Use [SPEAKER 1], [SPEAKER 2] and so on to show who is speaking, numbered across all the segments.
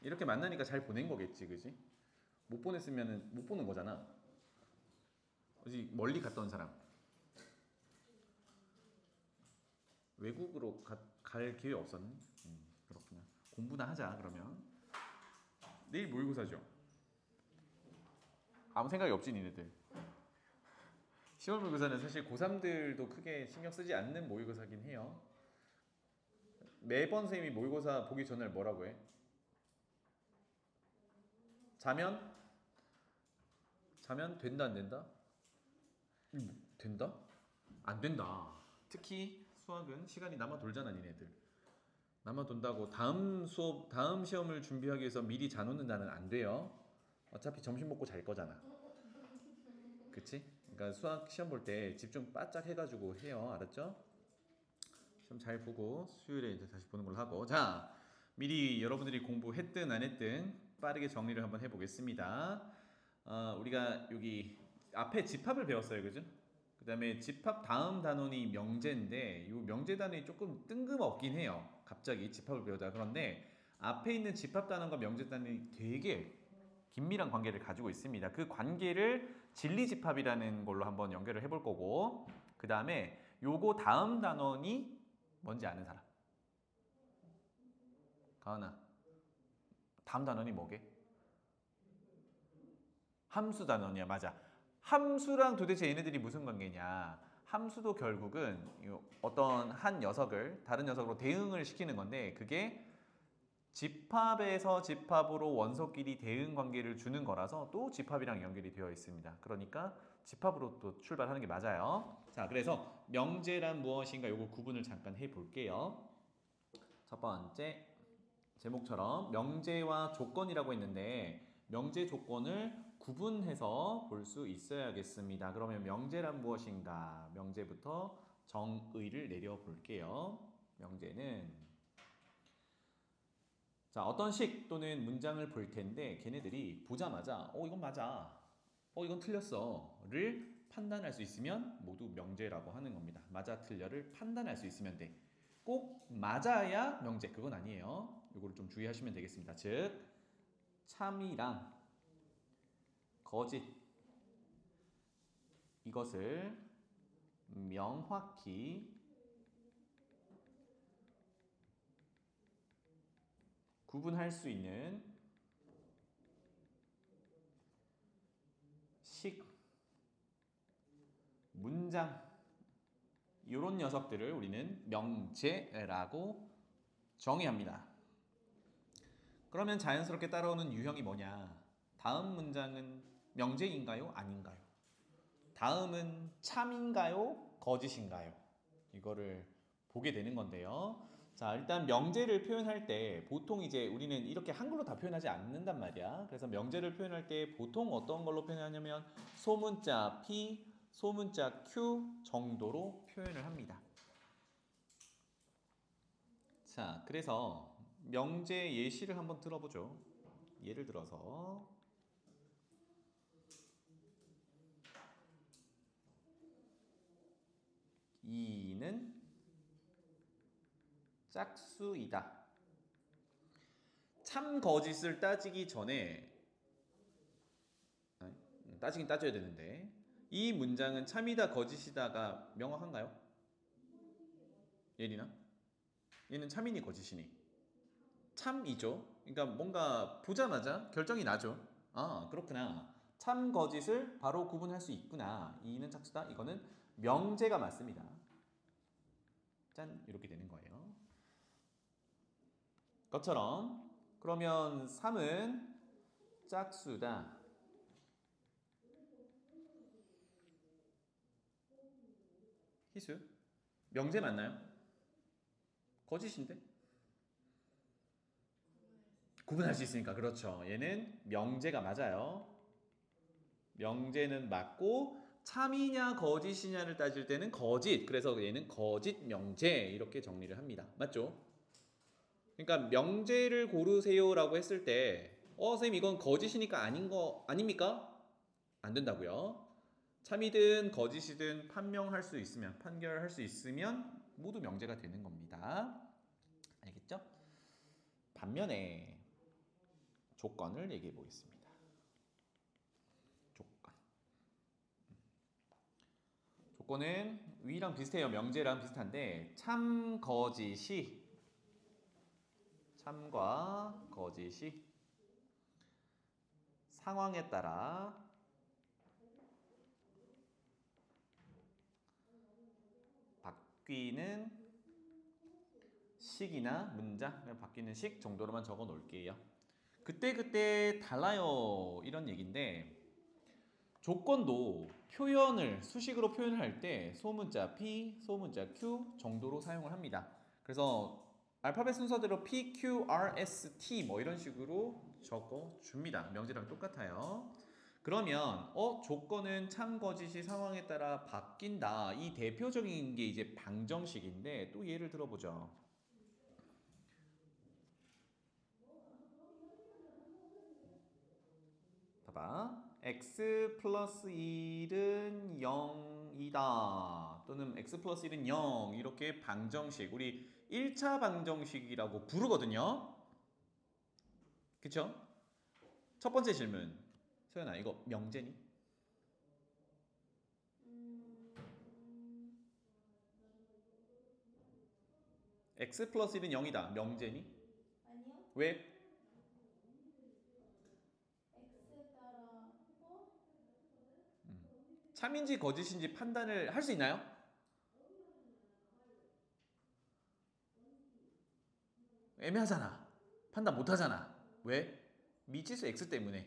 [SPEAKER 1] 이렇게 만나니까 잘 보낸 거겠지, 그지? 못 보냈으면은 못 보는 거잖아. 어디 멀리 갔던 사람, 외국으로 갈 기회 없었니? 그렇구나. 공부나 하자 그러면. 내일 모의고사죠. 아무 생각이 없지 니네들. 10월 모의고사는 사실 고3들도 크게 신경 쓰지 않는 모의고사긴 해요. 매번 쌤이 모의고사 보기 전날 뭐라고 해? 자면? 자면 된다 안 된다? 된다? 안 된다. 특히 수학은 시간이 남아 돌잖아 니네들. 남아 돈다고 다음 수업 다음 시험을 준비하기 위해서 미리 자놓는다는 안 돼요. 어차피 점심 먹고 잘 거잖아. 그치? 그러니까 수학 시험 볼 때 집중 바짝 해가지고 해요. 알았죠? 시험 잘 보고 수요일에 이제 다시 보는 걸로 하고, 자, 미리 여러분들이 공부했든 안 했든 빠르게 정리를 한번 해보겠습니다. 우리가 여기 앞에 집합을 배웠어요, 그죠? 그 다음에 집합 다음 단원이 명제인데 이 명제 단원이 조금 뜬금없긴 해요. 갑자기 집합을 배우다. 그런데 앞에 있는 집합 단원과 명제 단원이 되게 긴밀한 관계를 가지고 있습니다. 그 관계를 진리집합이라는 걸로 한번 연결을 해볼 거고, 그 다음에 요거 다음 단원이 뭔지 아는 사람? 가은아, 다음 단원이 뭐게? 함수 단원이야. 맞아. 함수랑 도대체 얘네들이 무슨 관계냐? 함수도 결국은 어떤 한 녀석을 다른 녀석으로 대응을 시키는 건데, 그게 집합에서 집합으로 원소끼리 대응 관계를 주는 거라서 또 집합이랑 연결이 되어 있습니다. 그러니까 집합으로 또 출발하는 게 맞아요. 자, 그래서 명제란 무엇인가 요거 구분을 잠깐 해볼게요. 첫 번째 제목처럼 명제와 조건이라고 했는데 명제 조건을 구분해서 볼 수 있어야겠습니다. 그러면 명제란 무엇인가? 명제부터 정의를 내려 볼게요. 명제는, 자, 어떤 식 또는 문장을 볼 텐데 걔네들이 보자마자 이건 맞아, 이건 틀렸어를 판단할 수 있으면 모두 명제라고 하는 겁니다. 맞아 틀려를 판단할 수 있으면 돼. 꼭 맞아야 명제 그건 아니에요. 이거를 좀 주의하시면 되겠습니다. 즉 참이랑 거짓 이것을 명확히 구분할 수 있는 식, 문장 이런 녀석들을 우리는 명제라고 정의합니다. 그러면 자연스럽게 따라오는 유형이 뭐냐? 다음 문장은 명제인가요? 아닌가요? 다음은 참인가요? 거짓인가요? 이거를 보게 되는 건데요. 자, 일단 명제를 표현할 때 보통 이제 우리는 이렇게 한글로 다 표현하지 않는단 말이야. 그래서 명제를 표현할 때 보통 어떤 걸로 표현하냐면 소문자 P, 소문자 Q 정도로 표현을 합니다. 자, 그래서 명제 예시를 한번 들어보죠. 예를 들어서 이는 짝수이다. 참 거짓을 따지기 전에, 따지긴 따져야 되는데, 이 문장은 참이다 거짓이다가 명확한가요? 예린아? 얘는 참이니 거짓이니? 참이죠. 그러니까 뭔가 보자마자 결정이 나죠. 아, 그렇구나. 참 거짓을 바로 구분할 수 있구나. 이는 짝수다. 이거는 명제가 맞습니다. 짠, 이렇게 되는 거예요. 것처럼 그러면 3은 짝수다. 희수? 명제 맞나요? 거짓인데? 구분할 수 있으니까 그렇죠. 얘는 명제가 맞아요. 명제는 맞고 참이냐 거짓이냐를 따질 때는 거짓. 그래서 얘는 거짓 명제 이렇게 정리를 합니다. 맞죠? 그러니까 명제를 고르세요라고 했을 때 선생님 이건 거짓이니까 아닌 거 아닙니까? 안 된다고요. 참이든 거짓이든 판명할 수 있으면 판결할 수 있으면 모두 명제가 되는 겁니다. 알겠죠? 반면에 조건을 얘기해 보겠습니다. 조건. 조건은 위랑 비슷해요. 명제랑 비슷한데 참, 거짓이, 참과 거짓이 상황에 따라 바뀌는 식이나 문장, 그냥 바뀌는 식 정도로만 적어 놓을게요. 그때그때 달라요 이런 얘기인데 조건도 표현을 수식으로 표현을 할 때 소문자 P, 소문자 Q 정도로 사용을 합니다. 그래서 알파벳 순서대로 P, Q, R, S, T 뭐 이런 식으로 적어 줍니다. 명제랑 똑같아요. 그러면 조건은 참, 거짓이 상황에 따라 바뀐다. 이 대표적인 게 이제 방정식인데 또 예를 들어보죠. 봐봐. x 플러스 1은 0이다. 또는 x 플러스 1은 0. 이렇게 방정식. 우리 1차 방정식이라고 부르거든요. 그쵸? 첫 번째 질문. 소연아, 이거 명제니? x 플러스 1은 0이다. 명제니?
[SPEAKER 2] 아니요.
[SPEAKER 1] 왜?
[SPEAKER 2] X 따라 호?
[SPEAKER 1] 참인지 거짓인지 판단을 할 수 있나요? 애매하잖아. 판단 못하잖아. 왜? 미지수 x 때문에.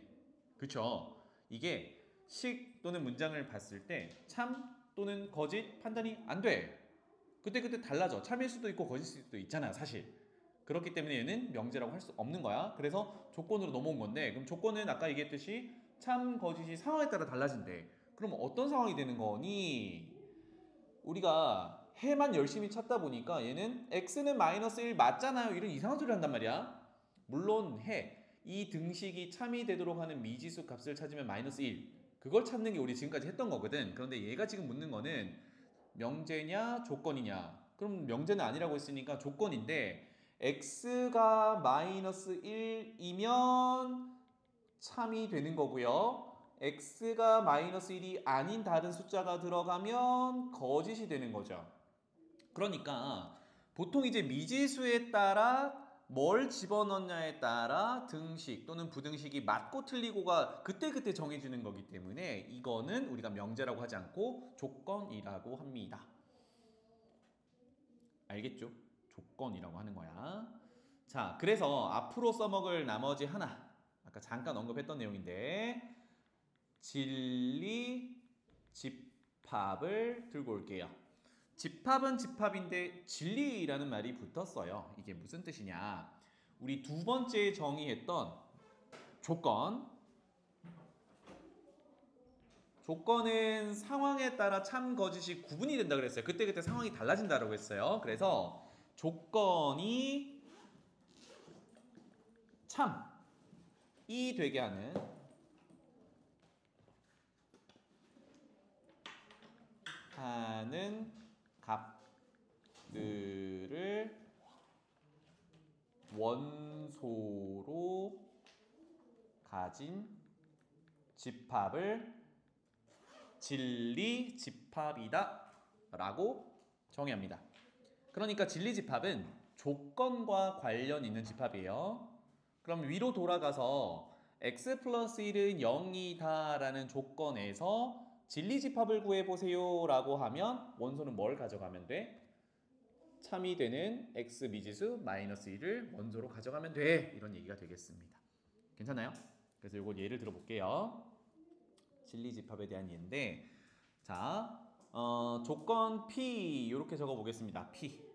[SPEAKER 1] 그쵸? 이게 식 또는 문장을 봤을 때 참 또는 거짓 판단이 안 돼. 그때 달라져. 참일 수도 있고 거짓일 수도 있잖아, 사실. 그렇기 때문에 얘는 명제라고 할 수 없는 거야. 그래서 조건으로 넘어온 건데, 그럼 조건은 아까 얘기했듯이 참, 거짓이 상황에 따라 달라진대. 그럼 어떤 상황이 되는 거니? 우리가 해만 열심히 찾다 보니까 얘는 x는 마이너스 1 맞잖아요. 이런 이상한 소리를 한단 말이야. 물론 해. 이 등식이 참이 되도록 하는 미지수 값을 찾으면 마이너스 1. 그걸 찾는 게 우리 지금까지 했던 거거든. 그런데 얘가 지금 묻는 거는 명제냐 조건이냐. 그럼 명제는 아니라고 했으니까 조건인데 x가 마이너스 1이면 참이 되는 거고요. x가 마이너스 1이 아닌 다른 숫자가 들어가면 거짓이 되는 거죠. 그러니까 보통 이제 미지수에 따라 뭘 집어넣냐에 따라 등식 또는 부등식이 맞고 틀리고가 그때그때 정해지는 거기 때문에 이거는 우리가 명제라고 하지 않고 조건이라고 합니다. 알겠죠? 조건이라고 하는 거야. 자, 그래서 앞으로 써먹을 나머지 하나, 아까 잠깐 언급했던 내용인데 진리 집합을 들고 올게요. 집합은 집합인데 진리라는 말이 붙었어요. 이게 무슨 뜻이냐? 우리 두 번째 정의했던 조건은 상황에 따라 참, 거짓이 구분이 된다 그랬어요. 그때 상황이 달라진다고 했어요. 그래서 조건이 참이 되게 하는 값들을 원소로 가진 집합을 진리 집합이다 라고 정의합니다. 그러니까 진리 집합은 조건과 관련 있는 집합이에요. 그럼 위로 돌아가서 x 플러스 1은 0이다 라는 조건에서 진리 집합을 구해보세요 라고 하면 원소는 뭘 가져가면 돼? 참이 되는 x 미지수 마이너스 1을 원소로 가져가면 돼. 이런 얘기가 되겠습니다. 괜찮아요? 그래서 이거 예를 들어볼게요. 진리 집합에 대한 예인데 자, 조건 P 이렇게 적어보겠습니다. P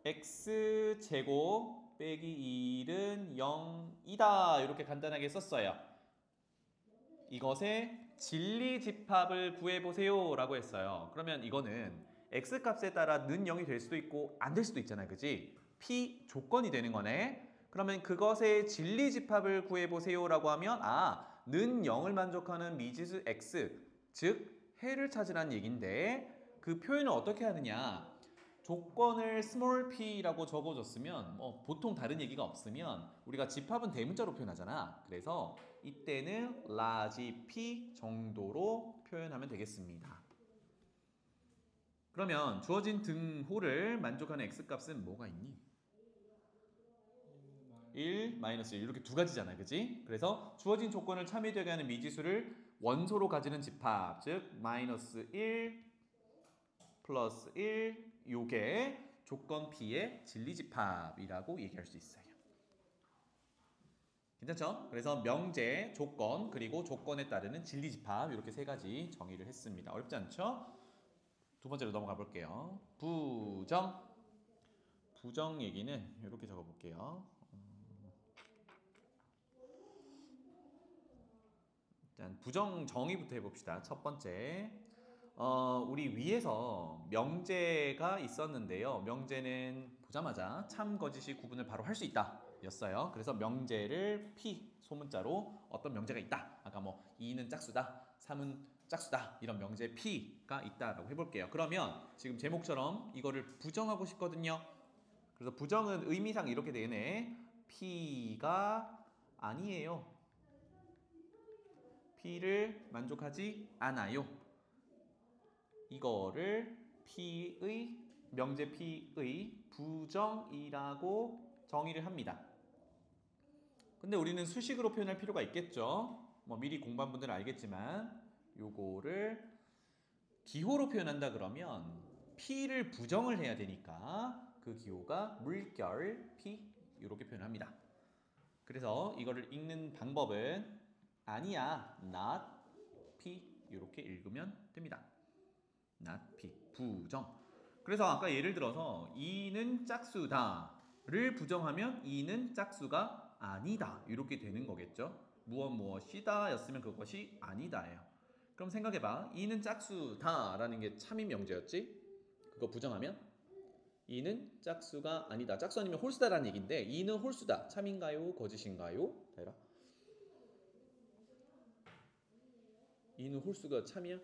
[SPEAKER 1] x제곱 빼기 1은 0이다 이렇게 간단하게 썼어요. 이것의 진리 집합을 구해보세요 라고 했어요. 그러면 이거는 x값에 따라 는 0이 될 수도 있고 안 될 수도 있잖아요. 그치? P 조건이 되는 거네. 그러면 그것의 진리 집합을 구해보세요 라고 하면 는 0을 만족하는 미지수 x 즉 해를 찾으라는 얘기인데 그 표현을 어떻게 하느냐. 조건을 small p라고 적어줬으면 보통 다른 얘기가 없으면 우리가 집합은 대문자로 표현하잖아. 그래서 이때는 large p 정도로 표현하면 되겠습니다. 그러면 주어진 등호를 만족하는 x값은 뭐가 있니? 1, 마이너스 1 이렇게 두 가지잖아. 그지? 그래서 주어진 조건을 참여되게 하는 미지수를 원소로 가지는 집합, 즉 마이너스 1 플러스 1 요게 조건 P의 진리집합이라고 얘기할 수 있어요. 괜찮죠? 그래서 명제, 조건, 그리고 조건에 따르는 진리집합 이렇게 세 가지 정의를 했습니다. 어렵지 않죠? 두 번째로 넘어가 볼게요. 부정. 부정 얘기는 이렇게 적어볼게요. 일단 부정 정의부터 해봅시다. 첫 번째. 우리 위에서 명제가 있었는데요. 명제는 보자마자 참, 거짓이 구분을 바로 할 수 있다 였어요. 그래서 명제를 P 소문자로 어떤 명제가 있다. 아까 뭐 2는 짝수다, 3은 짝수다 이런 명제 P가 있다라고 해볼게요. 그러면 지금 제목처럼 이거를 부정하고 싶거든요. 그래서 부정은 의미상 이렇게 되네. P가 아니에요. P를 만족하지 않아요. 이거를 P의 명제 P의 부정이라고 정의를 합니다. 근데 우리는 수식으로 표현할 필요가 있겠죠. 뭐 미리 공부한 분들은 알겠지만 요거를 기호로 표현한다 그러면 P를 부정을 해야 되니까 그 기호가 물결 P 이렇게 표현합니다. 그래서 이거를 읽는 방법은 아니야, not P 이렇게 읽으면 됩니다. not P, 부정. 그래서 아까 예를 들어서 2는 짝수다를 부정하면 2는 짝수가 아니다 이렇게 되는 거겠죠. 무엇이다 였으면 그것이 아니다예요. 그럼 생각해봐. 2는 짝수다 라는 게 참인 명제였지? 그거 부정하면 2는 짝수가 아니다. 짝수 아니면 홀수다라는 얘기인데 2는 홀수다. 참인가요? 거짓인가요? 대라. 2는 홀수가 참이야?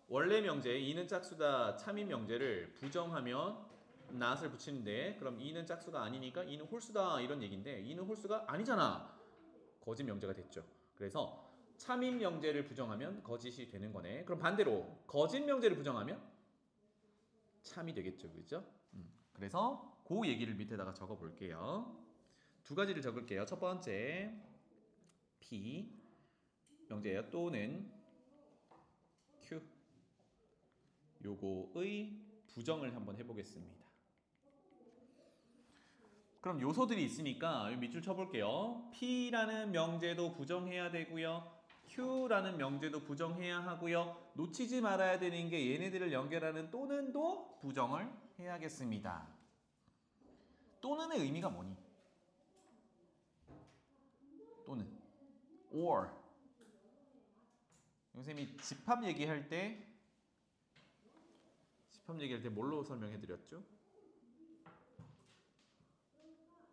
[SPEAKER 1] 원래 명제 2는 짝수다 참인 명제를 부정하면 not을 붙이는데 그럼 2는 짝수가 아니니까 2는 홀수다 이런 얘기인데 2는 홀수가 아니잖아. 거짓 명제가 됐죠. 그래서 참인 명제를 부정하면 거짓이 되는 거네. 그럼 반대로 거짓 명제를 부정하면 참이 되겠죠. 그죠? 그래서 그 얘기를 밑에다가 적어 볼게요. 두 가지를 적을게요. 첫 번째 P 명제예요. 또는 Q 요거의 부정을 한번 해보겠습니다. 그럼 요소들이 있으니까 밑줄 쳐볼게요. P라는 명제도 부정해야 되고요. Q라는 명제도 부정해야 하고요. 놓치지 말아야 되는 게 얘네들을 연결하는 또는도 부정을 해야겠습니다. 또는의 의미가 뭐니? 또는 or 선생님이 집합 얘기할 때 뭘로 설명해 드렸죠?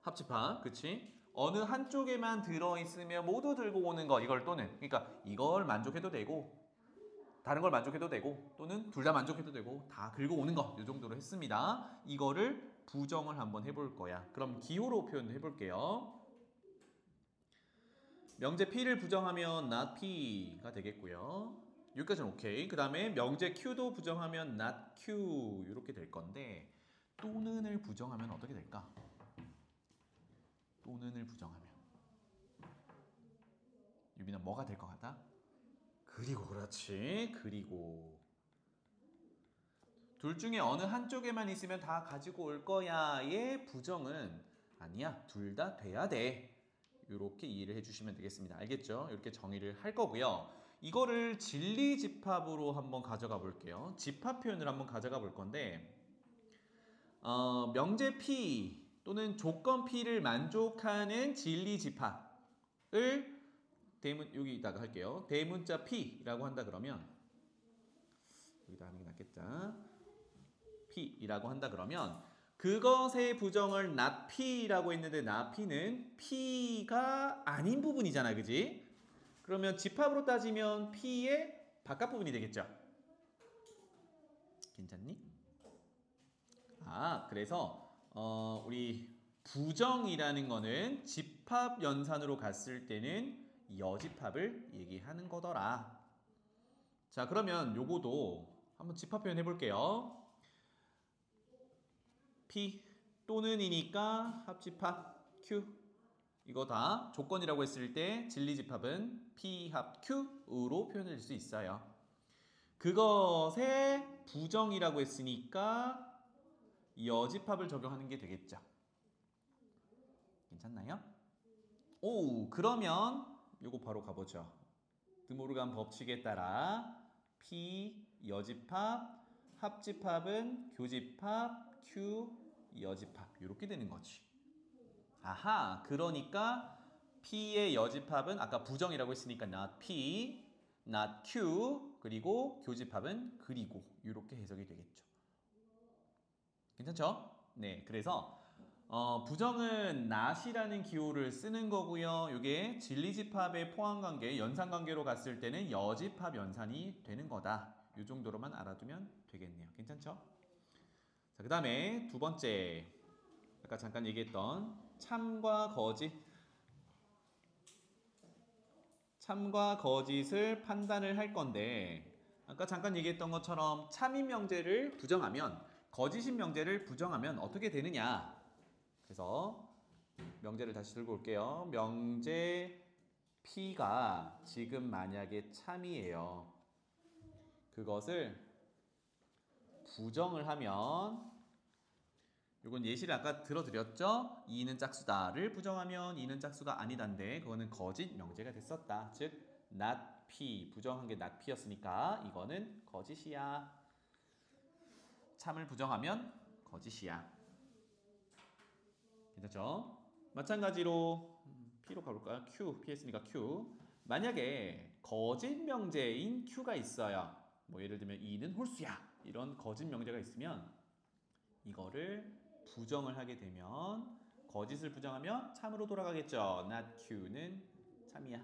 [SPEAKER 1] 합집합, 그치? 어느 한쪽에만 들어있으면 모두 들고 오는 거 이걸 또는 그러니까 이걸 만족해도 되고 다른 걸 만족해도 되고 또는 둘 다 만족해도 되고 다 긁어 오는 거 이 정도로 했습니다. 이거를 부정을 한번 해볼 거야. 그럼 기호로 표현해 볼게요. 명제 P를 부정하면 not P가 되겠고요. 여기까지는 오케이. 그 다음에 명제 Q도 부정하면 not Q 이렇게 될 건데 또는을 부정하면 어떻게 될까? 또는을 부정하면 유빈아 뭐가 될 것 같아? 그리고 그렇지. 그리고 둘 중에 어느 한쪽에만 있으면 다 가지고 올 거야의 부정은 아니야. 둘 다 돼야 돼. 이렇게 이해를 해주시면 되겠습니다. 알겠죠? 이렇게 정의를 할 거고요. 이거를 진리집합으로 한번 가져가 볼게요. 집합 표현을 한번 가져가 볼 건데 명제 P 또는 조건 P를 만족하는 진리집합을 여기다가 할게요. 대문자 P라고 한다 그러면 여기다 하는 게 낫겠다. P이라고 한다 그러면 그것의 부정을 not P라고 했는데 not P는 P가 아닌 부분이잖아. 그지? 그러면 집합으로 따지면 P의 바깥 부분이 되겠죠. 괜찮니? 자, 그래서 우리 부정이라는 거는 집합 연산으로 갔을 때는 여집합을 얘기하는 거더라. 자, 그러면 요거도 한번 집합 표현 해볼게요. P 또는 이니까 합집합 Q. 이거 다 조건이라고 했을 때 진리집합은 P 합 Q로 표현될 수 있어요. 그것에 부정이라고 했으니까 여집합을 적용하는 게 되겠죠. 괜찮나요? 오, 그러면 요거 바로 가보죠. 드모르간 법칙에 따라 P 여집합, 합집합은 교집합, Q 여집합 이렇게 되는 거지. 아하, 그러니까 P의 여집합은 아까 부정이라고 했으니까 not P, not Q, 그리고 교집합은 그리고 이렇게 해석이 되겠죠. 괜찮죠? 네, 그래서 부정은 not이라는 기호를 쓰는 거고요. 이게 진리집합의 포함관계, 연산관계로 갔을 때는 여집합 연산이 되는 거다. 이 정도로만 알아두면 되겠네요. 괜찮죠? 자, 그 다음에 두 번째, 아까 잠깐 얘기했던 참과 거짓. 참과 거짓을 판단을 할 건데 아까 잠깐 얘기했던 것처럼 참인 명제를 부정하면 거짓인 명제를 부정하면 어떻게 되느냐. 그래서 명제를 다시 들고 올게요. 명제 P가 지금 만약에 참이에요. 그것을 부정을 하면 이건 예시를 아까 들어드렸죠? 2는 짝수다를 부정하면 2는 짝수가 아니단데 그거는 거짓 명제가 됐었다. 즉 not P, 부정한 게 not P였으니까 이거는 거짓이야. 참을 부정하면 거짓이야. 괜찮죠? 마찬가지로 P로 가볼까요? Q, P 했으니까 Q. 만약에 거짓 명제인 Q가 있어요. 뭐 예를 들면 2는 홀수야. 이런 거짓 명제가 있으면 이거를 부정을 하게 되면 거짓을 부정하면 참으로 돌아가겠죠. not Q는 참이야.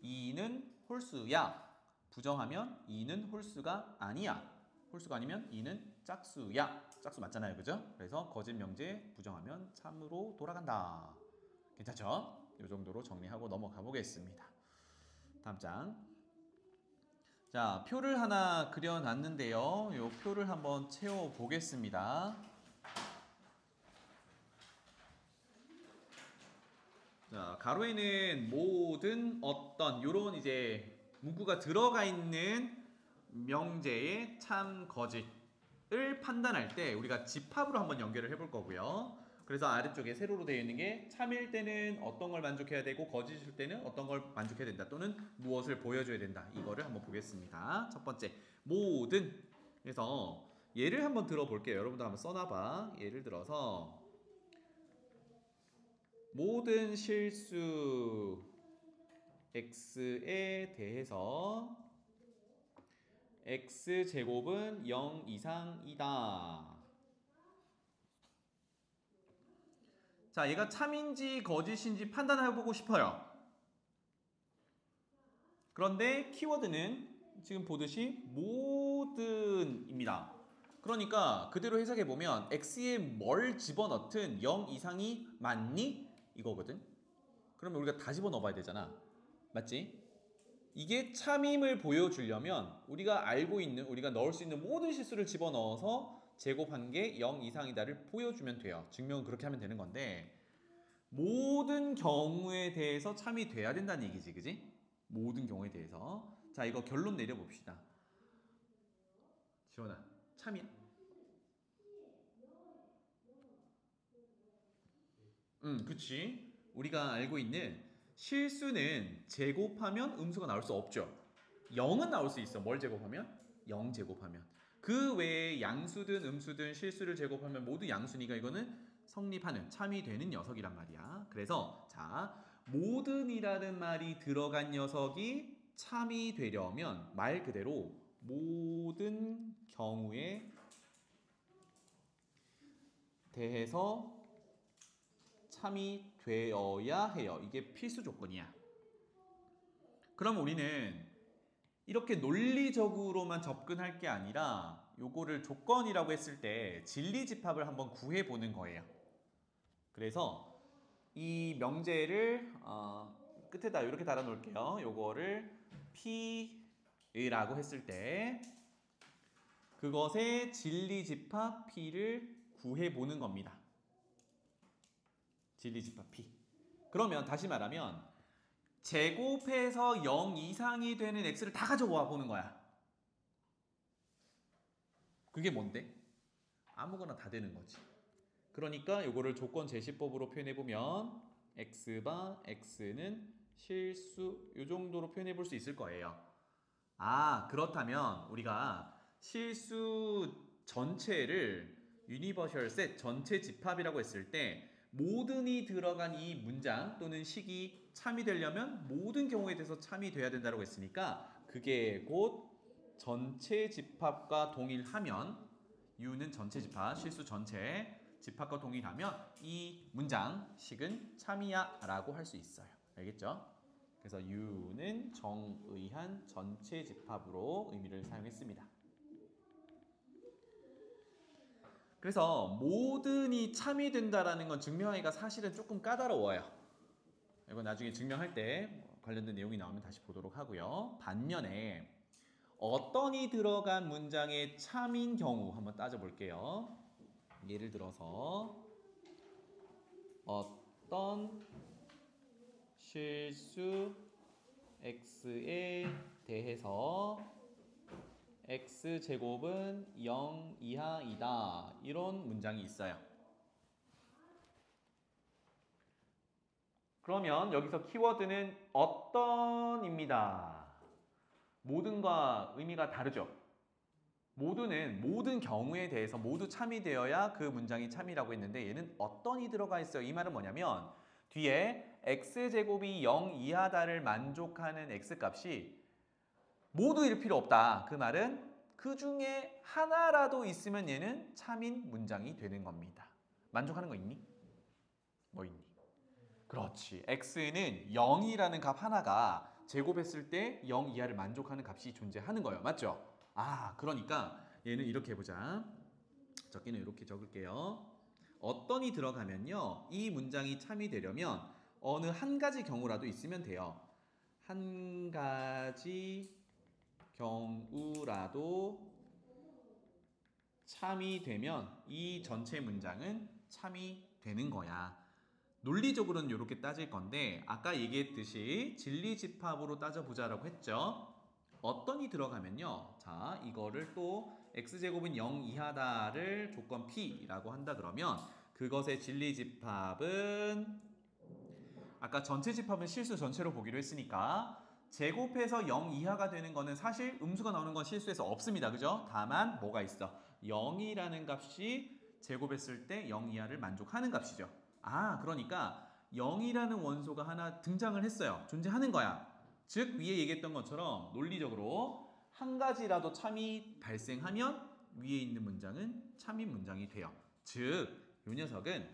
[SPEAKER 1] 2는 홀수야. 부정하면 2는 홀수가 아니야. 홀수가 아니면 2는 짝수야. 짝수 맞잖아요. 그죠? 그래서 거짓 명제 부정하면 참으로 돌아간다. 괜찮죠? 이 정도로 정리하고 넘어가 보겠습니다. 다음 장. 자, 표를 하나 그려놨는데요. 이 표를 한번 채워보겠습니다. 자, 가로에는 모든 어떤 요런 이제 문구가 들어가 있는 명제의 참 거짓을 판단할 때 우리가 집합으로 한번 연결을 해볼 거고요. 그래서 아래쪽에 세로로 되어 있는 게 참일 때는 어떤 걸 만족해야 되고 거짓일 때는 어떤 걸 만족해야 된다 또는 무엇을 보여줘야 된다. 이거를 한번 보겠습니다. 첫 번째, 모든. 그래서 예를 한번 들어볼게요. 여러분도 한번 써놔봐. 예를 들어서 모든 실수 x에 대해서 x제곱은 0 이상이다. 자, 얘가 참인지 거짓인지 판단해보고 싶어요. 그런데 키워드는 지금 보듯이 모든입니다. 그러니까 그대로 해석해보면 x에 뭘 집어넣든 0 이상이 맞니? 이거거든. 그러면 우리가 다 집어넣어봐야 되잖아. 맞지? 이게 참임을 보여주려면 우리가 알고 있는, 우리가 넣을 수 있는 모든 실수를 집어넣어서 제곱한 게 0 이상이다를 보여주면 돼요. 증명은 그렇게 하면 되는 건데 모든 경우에 대해서 참이 돼야 된다는 얘기지, 그지? 모든 경우에 대해서. 자, 이거 결론 내려봅시다. 지원아, 참이야? 그치. 우리가 알고 있는 실수는 제곱하면 음수가 나올 수 없죠. 0은 나올 수 있어. 뭘 제곱하면? 0 제곱하면. 그 외에 양수든 음수든 실수를 제곱하면 모두 양수니까 이거는 성립하는, 참이 되는 녀석이란 말이야. 그래서 자, 모든이라는 말이 들어간 녀석이 참이 되려면 말 그대로 모든 경우에 대해서 참이 되어야 해요. 이게 필수 조건이야. 그럼 우리는 이렇게 논리적으로만 접근할 게 아니라 요거를 조건이라고 했을 때 진리집합을 한번 구해보는 거예요. 그래서 이 명제를 끝에다 이렇게 달아놓을게요. 요거를 P라고 했을 때 그것의 진리집합 P를 구해보는 겁니다. 진리집합 P. 그러면 다시 말하면 제곱해서 0 이상이 되는 x를 다 가져와 보는 거야. 그게 뭔데? 아무거나 다 되는 거지. 그러니까 이거를 조건 제시법으로 표현해 보면 x바 x는 실수 이 정도로 표현해 볼 수 있을 거예요. 그렇다면 우리가 실수 전체를 유니버셜 셋 전체 집합이라고 했을 때 모든이 들어간 이 문장 또는 식이 참이되려면 모든 경우에 대해서 참이돼야 된다고 했으니까 그게 곧 전체 집합과 동일하면 U는 전체 집합, 실수 전체 집합과 동일하면 이 문장 식은 참이야 라고 할 수 있어요. 알겠죠? 그래서 U는 정의한 전체 집합으로 의미를 사용했습니다. 그래서 모든이 참이 된다라는 건 증명하기가 사실은 조금 까다로워요. 이건 나중에 증명할 때 관련된 내용이 나오면 다시 보도록 하고요. 반면에 어떤이 들어간 문장의 참인 경우 한번 따져볼게요. 예를 들어서 어떤 실수 x에 대해서 x제곱은 0 이하이다. 이런 문장이 있어요. 그러면 여기서 키워드는 어떤입니다. 모든과 의미가 다르죠. 모두는 모든 경우에 대해서 모두 참이되어야 그 문장이 참이라고 했는데 얘는 어떤이 들어가 있어요. 이 말은 뭐냐면 뒤에 x제곱이 0 이하다를 만족하는 x값이 모두일 필요 없다. 그 말은 그 중에 하나라도 있으면 얘는 참인 문장이 되는 겁니다. 만족하는 거 있니? 뭐 있니? 그렇지. x는 0이라는 값 하나가 제곱했을 때 0 이하를 만족하는 값이 존재하는 거예요. 맞죠? 그러니까 얘는 이렇게 해보자. 적기는 이렇게 적을게요. 어떤이 들어가면요. 이 문장이 참이 되려면 어느 한 가지 경우라도 있으면 돼요. 한 가지 경우라도 참이 되면 이 전체 문장은 참이 되는 거야. 논리적으로는 이렇게 따질 건데 아까 얘기했듯이 진리집합으로 따져보자라고 했죠. 어떤이 들어가면요. 자, 이거를 또 x제곱은 0 이하다를 조건 P라고 한다 그러면 그것의 진리집합은 아까 전체 집합은 실수 전체로 보기로 했으니까 제곱해서 0 이하가 되는 거는 사실 음수가 나오는 건 실수에서 없습니다. 그죠? 다만 뭐가 있어? 0이라는 값이 제곱했을 때 0 이하를 만족하는 값이죠. 그러니까 0이라는 원소가 하나 등장을 했어요. 존재하는 거야. 즉 위에 얘기했던 것처럼 논리적으로 한 가지라도 참이 발생하면 위에 있는 문장은 참인 문장이 돼요. 즉 이 녀석은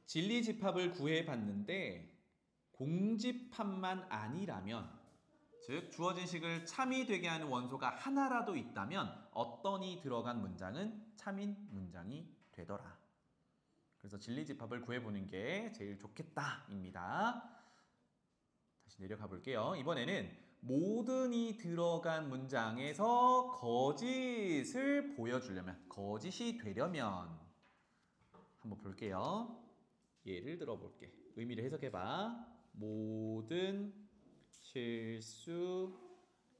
[SPEAKER 1] 진리집합을 구해봤는데 공집합만 아니라면 즉 주어진 식을 참이 되게 하는 원소가 하나라도 있다면 어떤이 들어간 문장은 참인 문장이 되더라. 그래서 진리집합을 구해보는 게 제일 좋겠다입니다. 다시 내려가 볼게요. 이번에는 모든이 들어간 문장에서 거짓을 보여주려면, 거짓이 되려면 한번 볼게요. 예를 들어볼게. 의미를 해석해봐. 모든 실수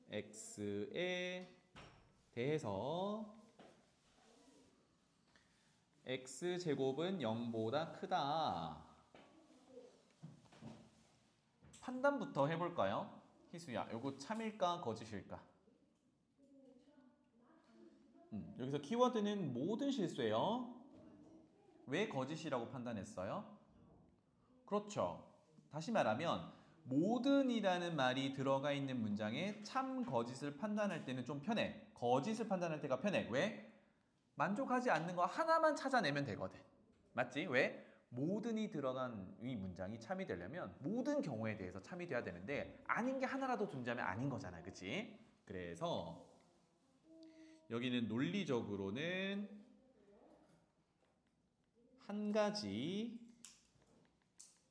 [SPEAKER 1] x에 대해서 x제곱은 0보다 크다. 판단부터 해볼까요? 희수야, 이거 참일까 거짓일까? 여기서 키워드는 모든 실수예요. 왜 거짓이라고 판단했어요? 그렇죠. 다시 말하면 모든이라는 말이 들어가 있는 문장에 참 거짓을 판단할 때는 좀 편해. 거짓을 판단할 때가 편해. 왜? 만족하지 않는 거 하나만 찾아내면 되거든. 맞지? 왜? 모든이 들어간 이 문장이 참이 되려면 모든 경우에 대해서 참이 돼야 되는데 아닌 게 하나라도 존재하면 아닌 거잖아. 그치? 그래서 여기는 논리적으로는 한 가지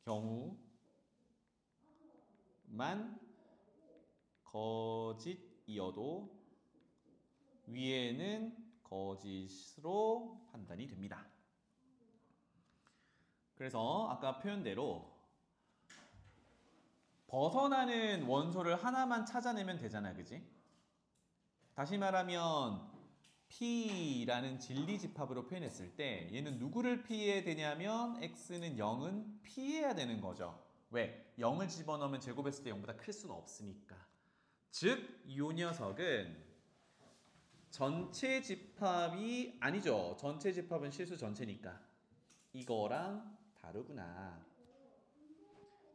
[SPEAKER 1] 경우만 거짓이어도 위에는 거짓으로 판단이 됩니다. 그래서 아까 표현대로 벗어나는 원소를 하나만 찾아내면 되잖아, 그지? 다시 말하면 P라는 진리집합으로 표현했을 때 얘는 누구를 피해야 되냐면 X는 0은 피해야 되는 거죠. 왜? 0을 집어넣으면 제곱했을 때 0보다 클 수는 없으니까. 즉, 이 녀석은 전체 집합이 아니죠. 전체 집합은 실수 전체니까. 이거랑 다르구나.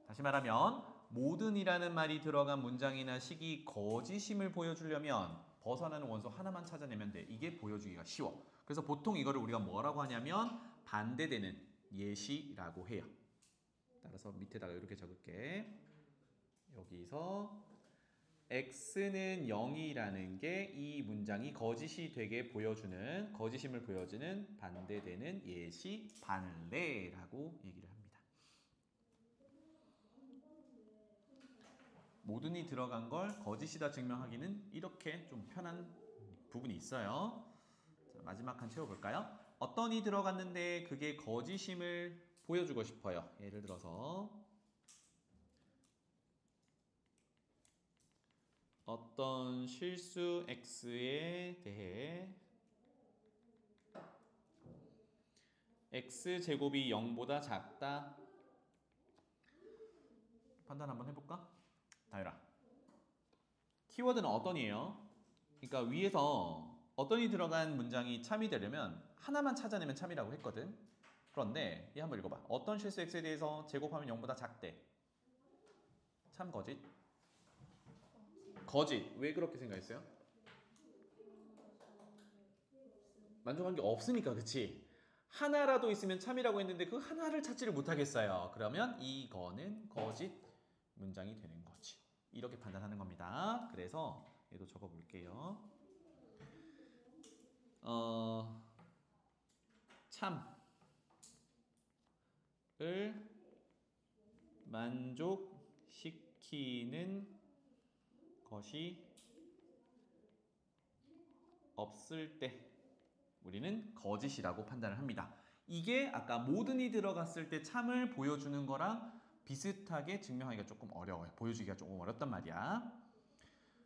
[SPEAKER 1] 다시 말하면 모든이라는 말이 들어간 문장이나 식이 거짓임을 보여주려면 벗어나는 원소 하나만 찾아내면 돼. 이게 보여주기가 쉬워. 그래서 보통 이거를 우리가 뭐라고 하냐면 반대되는 예시라고 해요. 따라서 밑에다가 이렇게 적을게. 여기서 X는 0이라는 게 이 문장이 거짓이 되게 보여주는, 거짓임을 보여주는 반대되는 예시 반례라고 얘기를 합니다. 모든이 들어간 걸 거짓이다 증명하기는 이렇게 좀 편한 부분이 있어요. 자, 마지막 칸 채워볼까요? 어떤 이 들어갔는데 그게 거짓임을 보여주고 싶어요. 예를 들어서 어떤 실수 x에 대해 x제곱이 0보다 작다. 판단 한번 해볼까? 다율아. 키워드는 어떤이에요? 그러니까 위에서 어떤이 들어간 문장이 참이 되려면 하나만 찾아내면 참이라고 했거든. 그런데 얘 한번 읽어봐. 어떤 실수 x에 대해서 제곱하면 0보다 작대. 참 거짓? 거짓. 왜 그렇게 생각했어요? 만족한 게 없으니까, 그치? 하나라도 있으면 참이라고 했는데 그 하나를 찾지를 못하겠어요. 그러면 이거는 거짓 문장이 되는 거지. 이렇게 판단하는 겁니다. 그래서 얘도 적어볼게요. 참을 만족시키는 것이 없을 때 우리는 거짓이라고 판단을 합니다. 이게 아까 모든이 들어갔을 때 참을 보여주는 거랑 비슷하게 증명하기가 조금 어려워요. 보여주기가 조금 어렵단 말이야.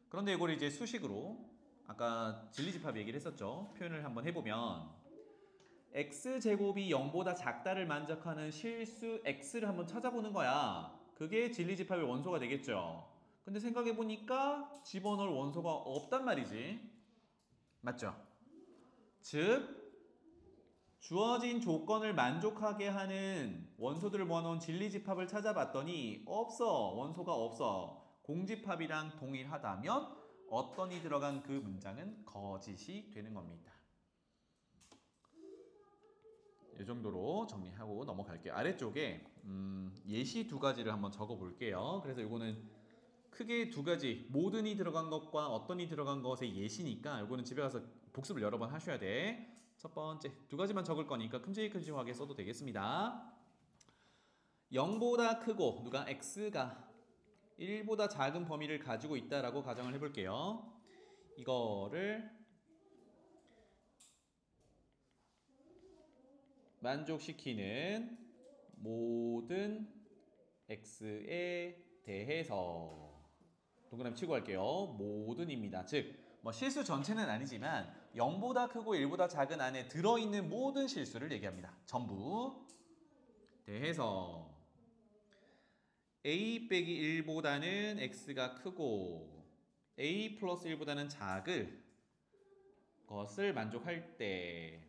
[SPEAKER 1] 그런데 이걸 이제 수식으로 아까 진리집합 얘기를 했었죠. 표현을 한번 해보면 x제곱이 0보다 작다를 만족하는 실수 x를 한번 찾아보는 거야. 그게 진리집합의 원소가 되겠죠. 근데 생각해보니까 집어넣을 원소가 없단 말이지. 맞죠? 즉 주어진 조건을 만족하게 하는 원소들을 모아놓은 진리집합을 찾아봤더니 없어. 원소가 없어. 공집합이랑 동일하다면 어떤이 들어간 그 문장은 거짓이 되는 겁니다. 이 정도로 정리하고 넘어갈게요. 아래쪽에 예시 두 가지를 한번 적어볼게요. 그래서 이거는 크게 두 가지, 모든이 들어간 것과 어떤이 들어간 것의 예시니까 이거는 집에 가서 복습을 여러 번 하셔야 돼. 첫 번째, 두 가지만 적을 거니까 큼직큼직하게 써도 되겠습니다. 0보다 크고 누가 x가 1보다 작은 범위를 가지고 있다라고 가정을 해볼게요. 이거를 만족시키는 모든 x에 대해서 동그라미 치고 갈게요. 모든입니다. 즉, 뭐 실수 전체는 아니지만 0보다 크고 1보다 작은 안에 들어있는 모든 실수를 얘기합니다. 전부 대해서 a 빼기 1보다는 x가 크고 a 플러스 1보다는 작을 것을 만족할 때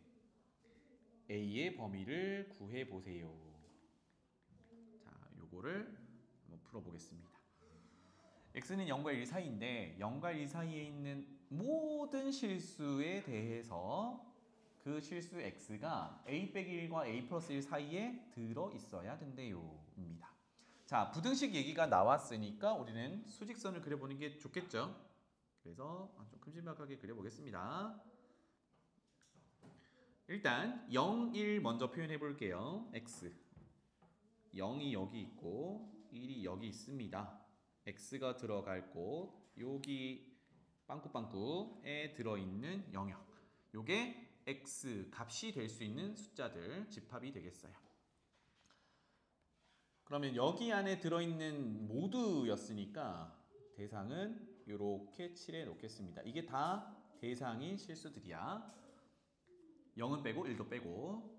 [SPEAKER 1] a의 범위를 구해보세요. 자, 요거를 한번 풀어보겠습니다. x는 0과 1 사이인데 0과 1 사이에 있는 모든 실수에 대해서 그 실수 x가 a 빼기 1과 a 플러스 1 사이에 들어있어야 된대요 입니다. 자, 부등식 얘기가 나왔으니까 우리는 수직선을 그려보는 게 좋겠죠. 그래서 좀 큼지막하게 그려보겠습니다. 일단 0, 1 먼저 표현해 볼게요. x 0이 여기 있고 1이 여기 있습니다. x가 들어갈 곳 여기 빵꾸빵꾸에 들어있는 영역 요게 x 값이 될 수 있는 숫자들 집합이 되겠어요. 그러면 여기 안에 들어있는 모두였으니까 대상은 이렇게 칠해 놓겠습니다. 이게 다 대상인 실수들이야. 0은 빼고 1도 빼고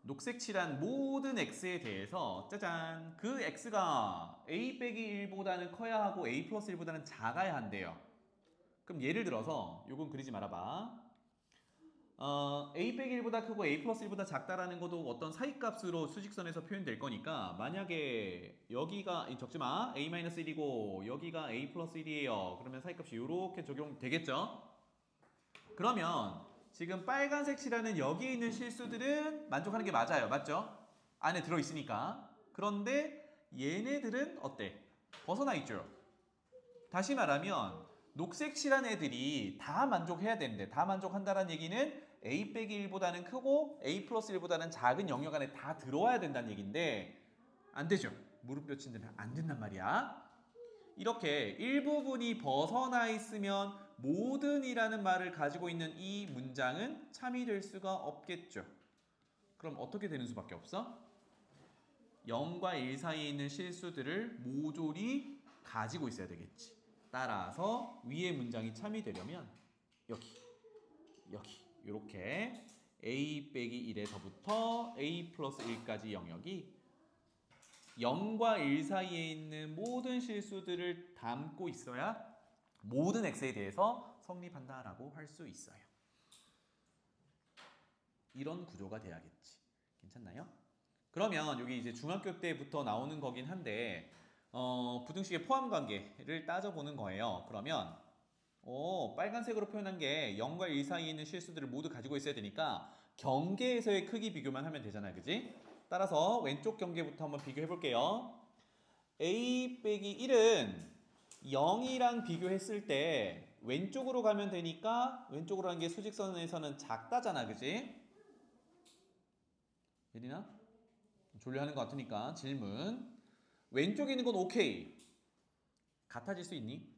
[SPEAKER 1] 녹색 칠한 모든 x에 대해서 짜잔 그 x가 a 빼기 1보다는 커야 하고 a 플러스 1보다는 작아야 한대요. 그럼 예를 들어서 요건 그리지 말아봐. a 빼기 1보다 크고 a 플러스 1보다 작다라는 것도 어떤 사이값으로 수직선에서 표현될 거니까 만약에 여기가 적지마 a 마이너스 1이고 여기가 a 플러스 1이에요. 그러면 사이값이 이렇게 적용되겠죠? 그러면 지금 빨간색 칠하는 여기 있는 실수들은 만족하는 게 맞아요. 맞죠? 안에 들어있으니까. 그런데 얘네들은 어때? 벗어나 있죠? 다시 말하면 녹색 칠한 애들이 다 만족해야 되는데 다 만족한다는 얘기는 a 빼기 1보다는 크고 a 플러스 1보다는 작은 영역 안에 다 들어와야 된다는 얘기인데 안 되죠. 무릎뼈 친들면 안 된단 말이야. 이렇게 일부분이 벗어나 있으면 모든이라는 말을 가지고 있는 이 문장은 참이 될 수가 없겠죠. 그럼 어떻게 되는 수밖에 없어? 0과 1 사이에 있는 실수들을 모조리 가지고 있어야 되겠지. 따라서 위의 문장이 참이 되려면 여기 이렇게 a 빼기 1에서부터 a 플러스 1까지 영역이 0과 1 사이에 있는 모든 실수들을 담고 있어야 모든 x에 대해서 성립한다라고 할 수 있어요. 이런 구조가 돼야겠지. 괜찮나요? 그러면 여기 이제 중학교 때부터 나오는 거긴 한데 부등식의 포함 관계를 따져보는 거예요. 그러면 빨간색으로 표현한 게 0과 1 사이에 있는 실수들을 모두 가지고 있어야 되니까 경계에서의 크기 비교만 하면 되잖아요. 그지? 따라서 왼쪽 경계부터 한번 비교해 볼게요. a 빼기 1은 0이랑 비교했을 때 왼쪽으로 가면 되니까 왼쪽으로 가는 게 수직선에서는 작다잖아. 그지? 예린아? 졸려하는 것 같으니까 질문. 왼쪽에 있는 건 오케이. 같아질 수 있니?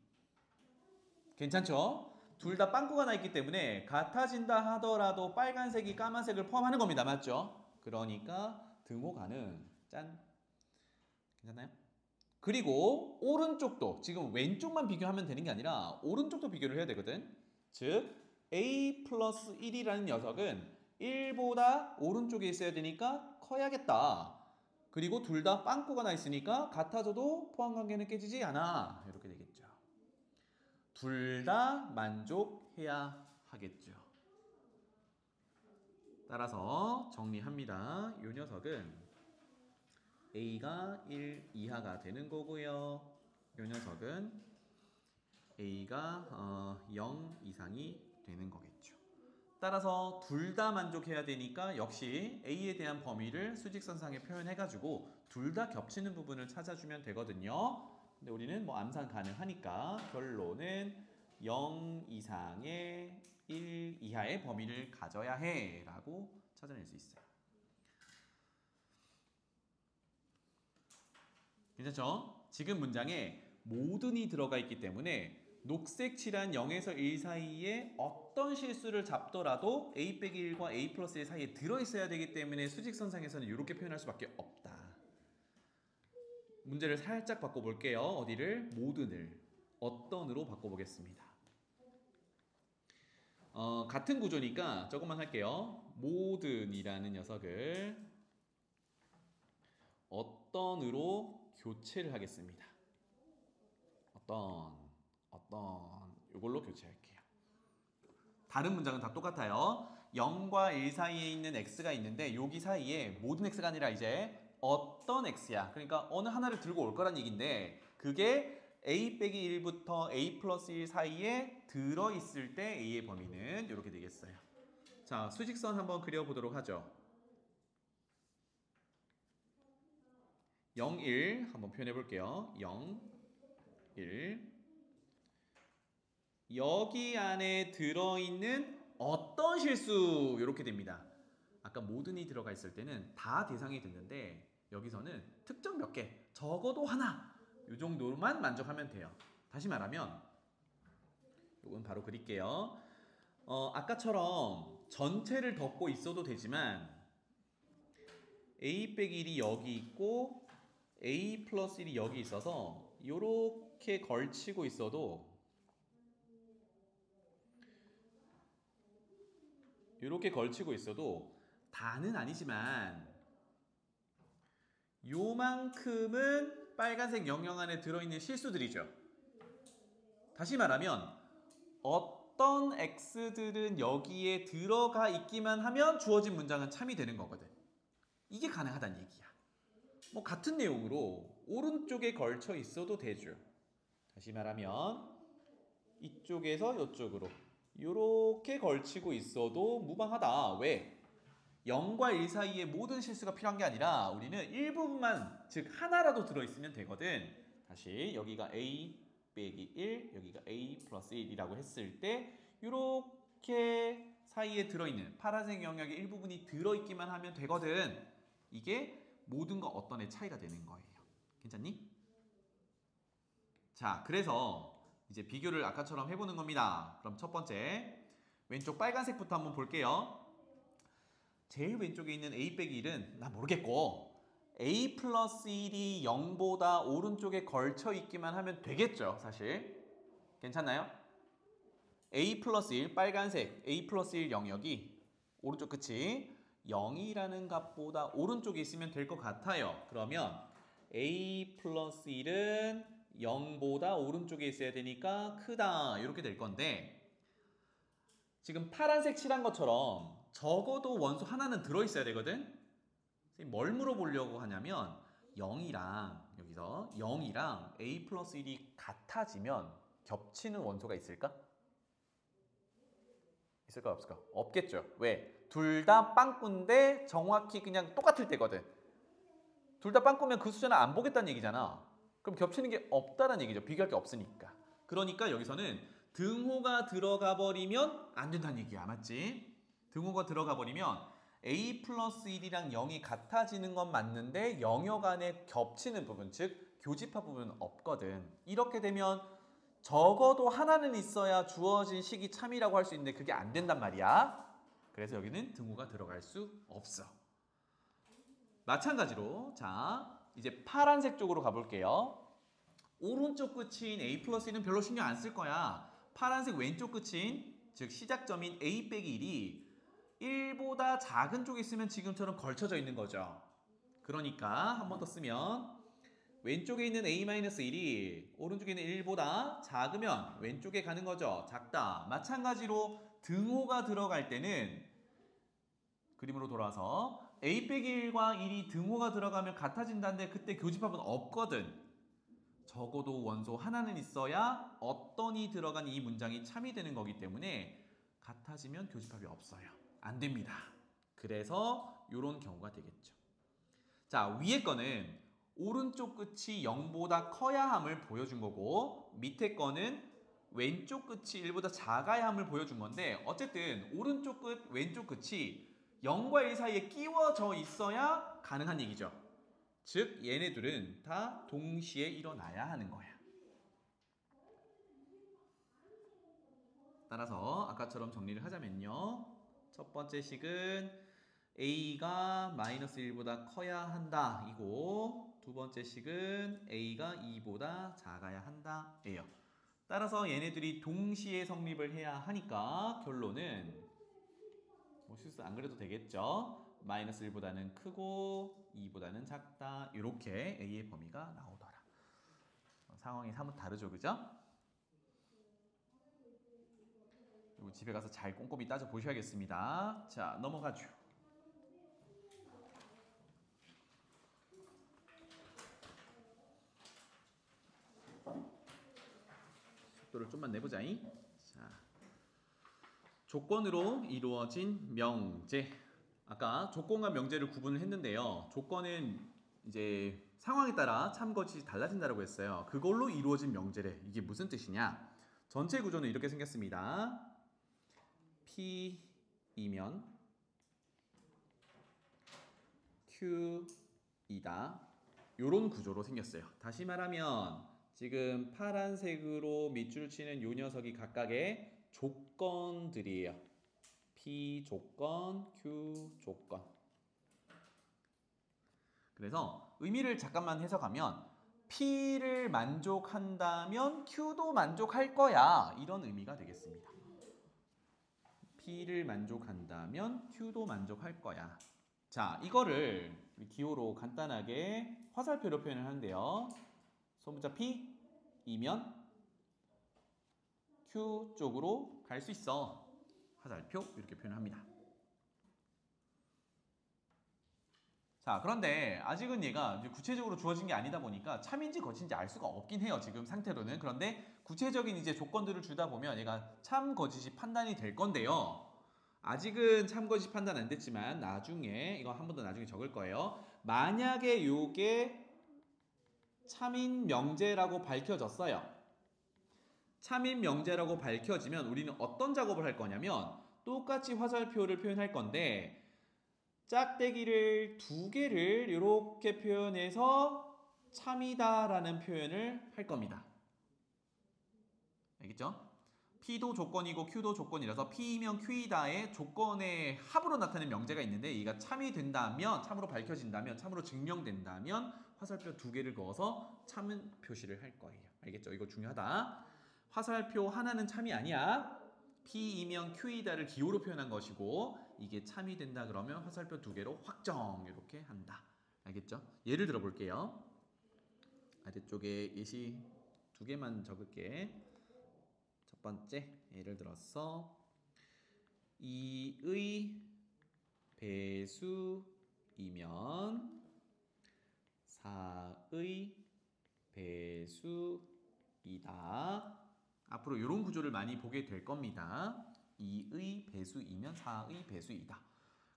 [SPEAKER 1] 괜찮죠? 둘 다 빵꾸가 나 있기 때문에 같아진다 하더라도 빨간색이 까만색을 포함하는 겁니다. 맞죠? 그러니까 등호 가능. 짠. 괜찮나요? 그리고 오른쪽도 지금 왼쪽만 비교하면 되는 게 아니라 오른쪽도 비교를 해야 되거든. 즉 a 플러스 1이라는 녀석은 1보다 오른쪽에 있어야 되니까 커야겠다. 그리고 둘 다 빵꾸가 나 있으니까 같아져도 포함관계는 깨지지 않아. 이렇게 되겠죠. 둘 다 만족해야 하겠죠. 따라서 정리합니다. 이 녀석은 a가 1 이하가 되는 거고요. 이 녀석은 a가 0 이상이 되는 거겠죠. 따라서 둘 다 만족해야 되니까 역시 a에 대한 범위를 수직선상에 표현해가지고 둘 다 겹치는 부분을 찾아주면 되거든요. 근데 우리는 뭐 암산 가능하니까 결론은 0 이상의 1 이하의 범위를 가져야 해 라고 찾아낼 수 있어요. 괜찮죠? 지금 문장에 모든이 들어가 있기 때문에 녹색 칠한 0에서 1 사이에 어떤 실수를 잡더라도 a 빼기 1과 a 플러스 1 사이에 들어있어야 되기 때문에 수직선상에서는 이렇게 표현할 수밖에 없다. 문제를 살짝 바꿔볼게요. 어디를? 모든을 어떤으로 바꿔보겠습니다. 같은 구조니까 조금만 할게요. 모든이라는 녀석을 어떤으로 교체를 하겠습니다. 어떤 이걸로 교체할게요. 다른 문장은 다 똑같아요. 0과 1 사이에 있는 x가 있는데 여기 사이에 모든 x가 아니라 이제 어떤 x야. 그러니까 어느 하나를 들고 올 거란 얘기인데 그게 a 빼기 1부터 a 플러스 1 사이에 들어있을 때 a의 범위는 이렇게 되겠어요. 자, 수직선 한번 그려보도록 하죠. 0, 1 한번 표현해 볼게요. 0, 1 여기 안에 들어있는 어떤 실수 이렇게 됩니다. 아까 모든이 들어가 있을 때는 다 대상이 됐는데 여기서는 특정 몇 개, 적어도 하나 이 정도만 만족하면 돼요. 다시 말하면 이건 바로 그릴게요. 아까처럼 전체를 덮고 있어도 되지만 a 빼기 1이 여기 있고 a 플러스 1이 여기 있어서 이렇게 걸치고 있어도 다는 아니지만 요만큼은 빨간색 영역 안에 들어있는 실수들이죠. 다시 말하면 어떤 x들은 여기에 들어가 있기만 하면 주어진 문장은 참이 되는 거거든. 이게 가능하다는 얘기야. 뭐 같은 내용으로 오른쪽에 걸쳐 있어도 되죠. 다시 말하면 이쪽에서 이쪽으로 이렇게 걸치고 있어도 무방하다. 왜? 0과 1 사이에 모든 실수가 필요한 게 아니라 우리는 일부분만, 즉 하나라도 들어있으면 되거든. 다시 여기가 a 빼기 1, 여기가 a 플러스 1이라고 했을 때 이렇게 사이에 들어있는 파란색 영역의 일부분이 들어있기만 하면 되거든. 이게 모든과 어떤의 차이가 되는 거예요. 괜찮니? 자, 그래서 이제 비교를 아까처럼 해보는 겁니다. 그럼 첫 번째 왼쪽 빨간색부터 한번 볼게요. 제일 왼쪽에 있는 a 빼기 1은 나 모르겠고 a 플러스 1이 0보다 오른쪽에 걸쳐 있기만 하면 되겠죠. 사실 괜찮나요? a 플러스 1 빨간색 a 플러스 1 영역이 오른쪽 끝이 0이라는 값보다 오른쪽에 있으면 될 것 같아요. 그러면 a 플러스 1은 0보다 오른쪽에 있어야 되니까 크다 이렇게 될 건데 지금 파란색 칠한 것처럼 적어도 원소 하나는 들어있어야 되거든. 뭘 물어보려고 하냐면 0이랑 여기서 0이랑 a 플러스 1이 같아지면 겹치는 원소가 있을까? 있을까 없을까? 없겠죠. 왜? 둘 다 빵꾸인데 정확히 그냥 똑같을 때거든. 둘 다 빵꾸면 그 숫자는 안 보겠다는 얘기잖아. 그럼 겹치는 게 없다는 얘기죠. 비교할 게 없으니까. 그러니까 여기서는 등호가 들어가 버리면 안 된다는 얘기야. 맞지? 등호가 들어가 버리면 a 플러스 1이랑 0이 같아지는 건 맞는데 영역 안에 겹치는 부분, 즉 교집합 부분은 없거든. 이렇게 되면 적어도 하나는 있어야 주어진 식이 참이라고 할 수 있는데 그게 안 된단 말이야. 그래서 여기는 등호가 들어갈 수 없어. 마찬가지로 자 이제 파란색 쪽으로 가볼게요. 오른쪽 끝인 a 플러스 1은 별로 신경 안 쓸 거야. 파란색 왼쪽 끝인 즉 시작점인 a 빼기 1이 1보다 작은 쪽에 있으면 지금처럼 걸쳐져 있는 거죠. 그러니까 한 번 더 쓰면 왼쪽에 있는 a-1이 오른쪽에 있는 1보다 작으면 왼쪽에 가는 거죠. 작다. 마찬가지로 등호가 들어갈 때는 그림으로 돌아와서 a 빼기 1과 1이 등호가 들어가면 같아진다는데 그때 교집합은 없거든. 적어도 원소 하나는 있어야 어떤이 들어간 이 문장이 참이 되는 거기 때문에 같아지면 교집합이 없어요. 안 됩니다. 그래서 이런 경우가 되겠죠. 자, 위에 거는 오른쪽 끝이 0보다 커야 함을 보여준 거고 밑에 거는 왼쪽 끝이 1보다 작아야 함을 보여준 건데 어쨌든 오른쪽 끝, 왼쪽 끝이 0과 1 사이에 끼워져 있어야 가능한 얘기죠. 즉 얘네들은 다 동시에 일어나야 하는 거야. 따라서 아까처럼 정리를 하자면요. 첫 번째 식은 a가 마이너스 1보다 커야 한다 이고 두 번째 식은 a가 2보다 작아야 한다 예요. 따라서 얘네들이 동시에 성립을 해야 하니까 결론은 뭐 실수 안 그래도 되겠죠. 마이너스 1보다는 크고 2보다는 작다 이렇게 a의 범위가 나오더라. 상황이 사뭇 다르죠, 그죠? 이거 집에 가서 잘 꼼꼼히 따져 보셔야겠습니다. 자, 넘어가죠. 속도를 좀만 내보자잉. 자, 조건으로 이루어진 명제. 아까 조건과 명제를 구분을 했는데요. 조건은 이제 상황에 따라 참것이 달라진다고 했어요. 그걸로 이루어진 명제래. 이게 무슨 뜻이냐? 전체 구조는 이렇게 생겼습니다. P이면 Q이다. 요런 구조로 생겼어요. 다시 말하면 지금 파란색으로 밑줄 치는 요 녀석이 각각의 조건들이에요. P 조건, Q 조건. 그래서 의미를 잠깐만 해석하면 P를 만족한다면 Q도 만족할 거야. 이런 의미가 되겠습니다. P를 만족한다면 Q도 만족할 거야. 자, 이거를 기호로 간단하게 화살표로 표현을 하는데요. 소문자 P이면 Q 쪽으로 갈 수 있어. 화살표 이렇게 표현합니다. 자, 그런데 아직은 얘가 이제 구체적으로 주어진 게 아니다 보니까 참인지 거짓인지 알 수가 없긴 해요. 지금 상태로는. 그런데 구체적인 이제 조건들을 주다 보면 얘가 참 거짓이 판단이 될 건데요. 아직은 참 거짓 판단 안 됐지만 나중에 이거 한 번 더 나중에 적을 거예요. 만약에 요게 참인 명제라고 밝혀졌어요. 참인 명제라고 밝혀지면 우리는 어떤 작업을 할 거냐면 똑같이 화살표를 표현할 건데 짝대기를 두 개를 이렇게 표현해서 참이다라는 표현을 할 겁니다. 알겠죠? P도 조건이고 Q도 조건이라서 P이면 Q이다의 조건의 합으로 나타낸 명제가 있는데 얘가 참이 된다면, 참으로 밝혀진다면, 참으로 증명된다면 화살표 두 개를 그어서 참은 표시를 할 거예요. 알겠죠? 이거 중요하다. 화살표 하나는 참이 아니야. P이면 Q이다를 기호로 표현한 것이고 이게 참이 된다 그러면 화살표 두 개로 확정 이렇게 한다. 알겠죠? 예를 들어 볼게요. 아래쪽에 예시 두 개만 적을게. 첫 번째 예를 들어서 2의 배수이면 4의 배수이다. 앞으로 이런 구조를 많이 보게 될 겁니다. 2의 배수이면 4의 배수이다.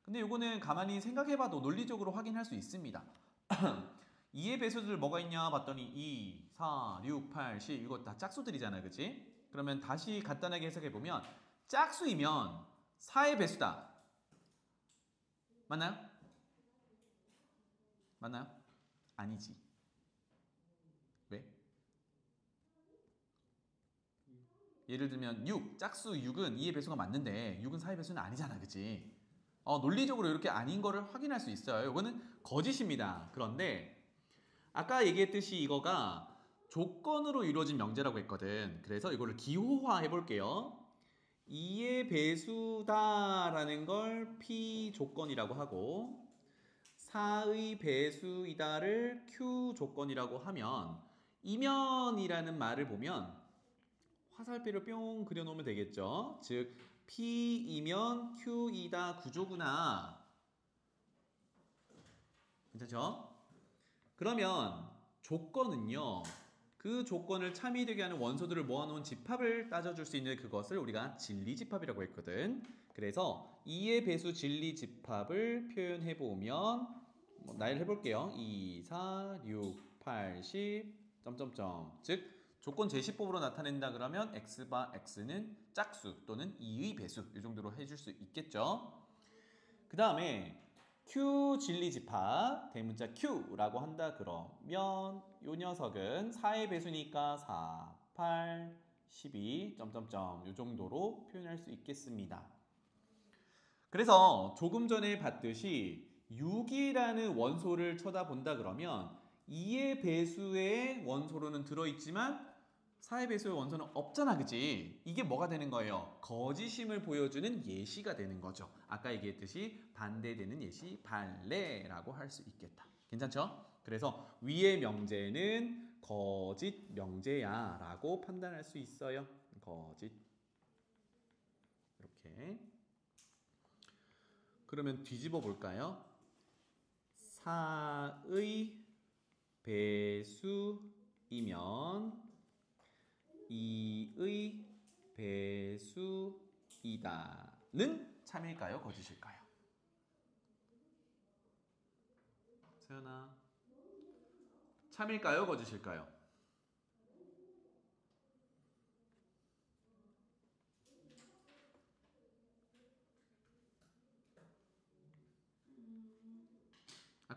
[SPEAKER 1] 근데 이거는 가만히 생각해봐도 논리적으로 확인할 수 있습니다. 2의 배수들 뭐가 있냐 봤더니 2, 4, 6, 8, 10 이거 다 짝수들이잖아, 그치? 그러면 다시 간단하게 해석해보면 짝수이면 4의 배수다. 맞나요? 맞나요? 아니지. 왜? 예를 들면 6, 짝수 6은 2의 배수가 맞는데 6은 4의 배수는 아니잖아, 그치? 논리적으로 이렇게 아닌 거를 확인할 수 있어요. 이거는 거짓입니다. 그런데 아까 얘기했듯이 이거가 조건으로 이루어진 명제라고 했거든. 그래서 이거를 기호화 해볼게요. 2의 배수다라는 걸 P 조건이라고 하고 4의 배수이다를 Q 조건이라고 하면 이면이라는 말을 보면 화살표를 뿅 그려놓으면 되겠죠. 즉 P이면 Q이다 구조구나. 괜찮죠? 그러면 조건은요. 그 조건을 참이되게 하는 원소들을 모아놓은 집합을 따져줄 수 있는 그것을 우리가 진리집합이라고 했거든. 그래서 2의 배수 진리집합을 표현해보면 나열 해볼게요. 2, 4, 6, 8, 10 점점점 즉 조건 제시법으로 나타낸다 그러면 x바 x는 짝수 또는 2의 배수 이 정도로 해줄 수 있겠죠. 그 다음에 Q 진리집합 대문자 Q라고 한다 그러면 요 녀석은 4의 배수니까 4, 8, 12 점점점 요 정도로 표현할 수 있겠습니다. 그래서 조금 전에 봤듯이 6이라는 원소를 쳐다본다 그러면 2의 배수의 원소로는 들어있지만 4의 배수의 원소는 없잖아, 그치? 이게 뭐가 되는 거예요? 거짓임을 보여주는 예시가 되는 거죠. 아까 얘기했듯이 반대되는 예시, 반례라고 할 수 있겠다. 괜찮죠? 그래서 위의 명제는 거짓 명제야 라고 판단할 수 있어요. 거짓. 이렇게. 그러면 뒤집어 볼까요? 4의 배수이면 2의 배수이다는 참일까요? 거짓일까요? 세연아, 참일까요? 거짓일까요?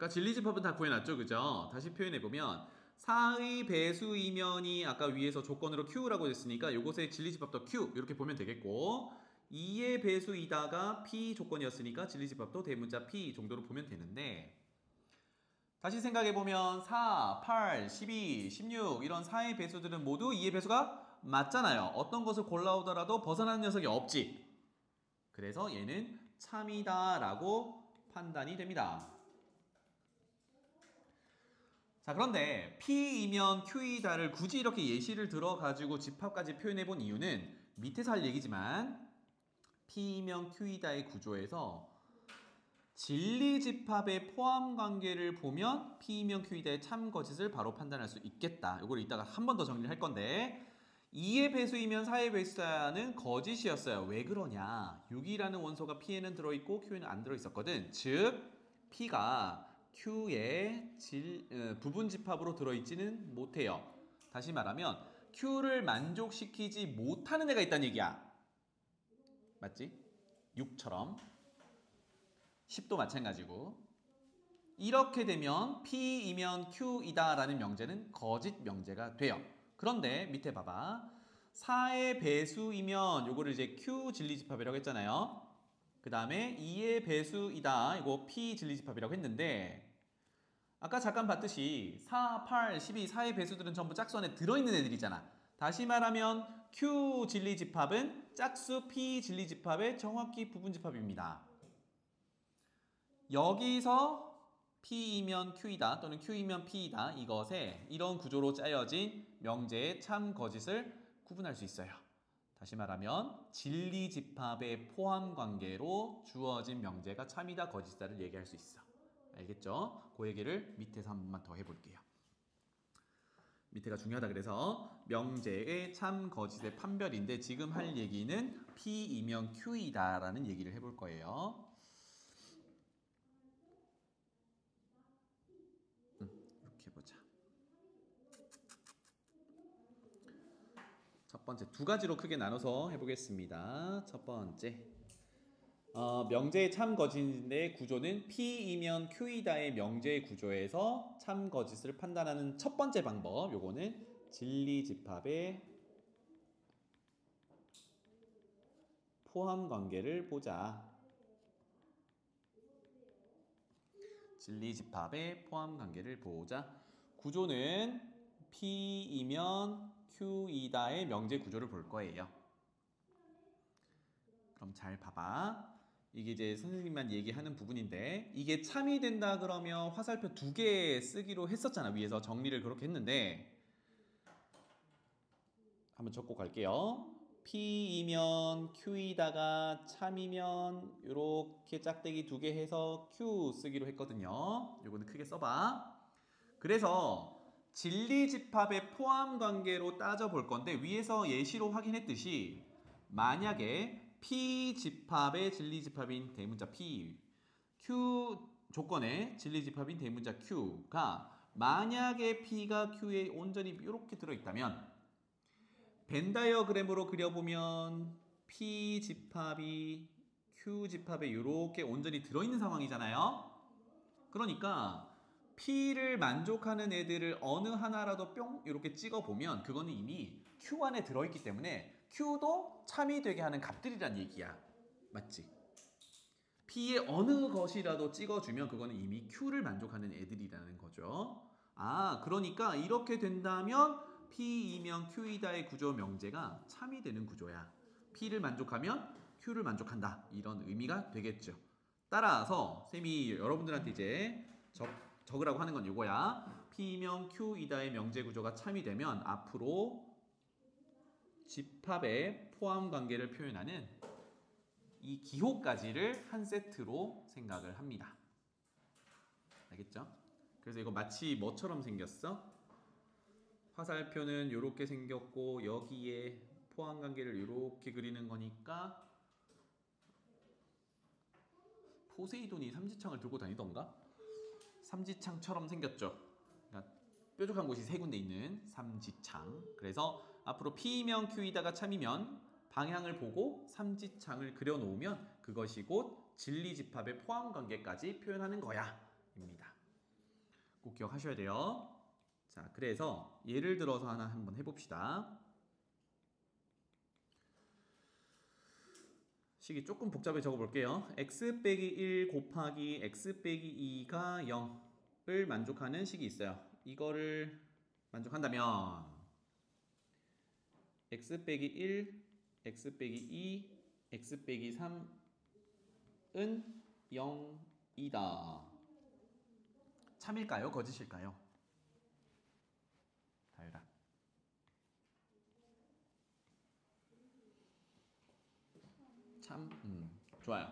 [SPEAKER 1] 아까 진리집합은 다 구해놨죠, 그죠? 다시 표현해보면 4의 배수이면이 아까 위에서 조건으로 Q라고 했으니까 요것의 진리집합도 Q 이렇게 보면 되겠고 2의 배수이다가 P 조건이었으니까 진리집합도 대문자 P 정도로 보면 되는데 다시 생각해보면 4, 8, 12, 16 이런 4의 배수들은 모두 2의 배수가 맞잖아요. 어떤 것을 골라오더라도 벗어나는 녀석이 없지. 그래서 얘는 참이다 라고 판단이 됩니다. 자, 그런데 P이면 Q이다를 굳이 이렇게 예시를 들어가지고 집합까지 표현해본 이유는 밑에서 할 얘기지만 P이면 Q이다의 구조에서 진리집합의 포함관계를 보면 P이면 Q이다의 참거짓을 바로 판단할 수 있겠다. 이걸 이따가 한 번 더 정리를 할 건데 2의 배수이면 4의 배수자는 거짓이었어요. 왜 그러냐? 6이라는 원소가 P에는 들어있고 Q에는 안 들어있었거든. 즉 P가 Q의 부분 집합으로 들어있지는 못해요. 다시 말하면 Q를 만족시키지 못하는 애가 있다는 얘기야. 맞지? 6처럼 10도 마찬가지고 이렇게 되면 P이면 Q이다 라는 명제는 거짓 명제가 돼요. 그런데 밑에 봐봐. 4의 배수이면 요거를 이제 Q 진리집합이라고 했잖아요. 그 다음에 2의 배수이다. 이거 P 진리집합이라고 했는데 아까 잠깐 봤듯이 4, 8, 12, 4의 배수들은 전부 짝수 안에 들어있는 애들이잖아. 다시 말하면 Q 진리집합은 짝수 P 진리집합의 정확히 부분집합입니다. 여기서 P이면 Q이다 또는 Q이면 P이다 이것에 이런 구조로 짜여진 명제의 참 거짓을 구분할 수 있어요. 다시 말하면 진리집합의 포함관계로 주어진 명제가 참이다 거짓이다를 얘기할 수 있어. 알겠죠? 그 얘기를 밑에서 한 번만 더 해볼게요. 밑에가 중요하다 그래서 명제의 참 거짓의 판별인데 지금 할 얘기는 P이면 Q이다 라는 얘기를 해볼 거예요. 이렇게 보자. 첫 번째 두 가지로 크게 나눠서 해보겠습니다. 첫 번째 명제의 참 거짓의 구조는 P이면 Q이다의 명제의 구조에서 참 거짓을 판단하는 첫 번째 방법 요거는 진리집합의 포함관계를 보자. 진리집합의 포함관계를 보자. 구조는 P이면 Q이다의 명제 구조를 볼 거예요. 그럼 잘 봐봐. 이게 이제 선생님만 얘기하는 부분인데 이게 참이 된다 그러면 화살표 2개 쓰기로 했었잖아. 위에서 정리를 그렇게 했는데 한번 적고 갈게요. P이면 Q이다가 참이면 이렇게 짝대기 2개 해서 Q 쓰기로 했거든요. 요거는 크게 써봐. 그래서 진리집합의 포함관계로 따져볼 건데 위에서 예시로 확인했듯이 만약에 P집합의 진리집합인 대문자 P, Q 조건의 진리집합인 대문자 Q가 만약에 P가 Q에 온전히 이렇게 들어있다면 벤 다이어그램으로 그려보면 P집합이 Q집합에 이렇게 온전히 들어있는 상황이잖아요. 그러니까 P를 만족하는 애들을 어느 하나라도 뿅 이렇게 찍어보면 그거는 이미 Q 안에 들어있기 때문에 Q도 참이 되게 하는 값들이란 얘기야. 맞지? P의 어느 것이라도 찍어주면 그거는 이미 Q를 만족하는 애들이라는 거죠. 아, 그러니까 이렇게 된다면 P이면 Q이다의 구조 명제가 참이 되는 구조야. P를 만족하면 Q를 만족한다. 이런 의미가 되겠죠. 따라서 쌤이 여러분들한테 이제 적으라고 하는 건 이거야. P이면 Q이다의 명제 구조가 참이 되면 앞으로 집합의 포함 관계를 표현하는 이 기호까지를 한 세트로 생각을 합니다. 알겠죠? 그래서 이거 마치 뭐처럼 생겼어? 화살표는 이렇게 생겼고 여기에 포함 관계를 이렇게 그리는 거니까 포세이돈이 삼지창을 들고 다니던가? 삼지창처럼 생겼죠. 그러니까 뾰족한 곳이 세 군데 있는 삼지창. 그래서 앞으로 P이면 Q이다가 참이면 방향을 보고 삼지창을 그려놓으면 그것이 곧 진리집합의 포함관계까지 표현하는 거야 입니다. 꼭 기억하셔야 돼요. 자, 그래서 예를 들어서 하나 한번 해봅시다. 식이 조금 복잡하게 적어볼게요. x 빼기 1 곱하기 x 빼기 2가 0을 만족하는 식이 있어요. 이거를 만족한다면 x 빼기 1, x 빼기 2, x 빼기 3은 0이다. 참일까요? 거짓일까요? 다율아. 참, 좋아요.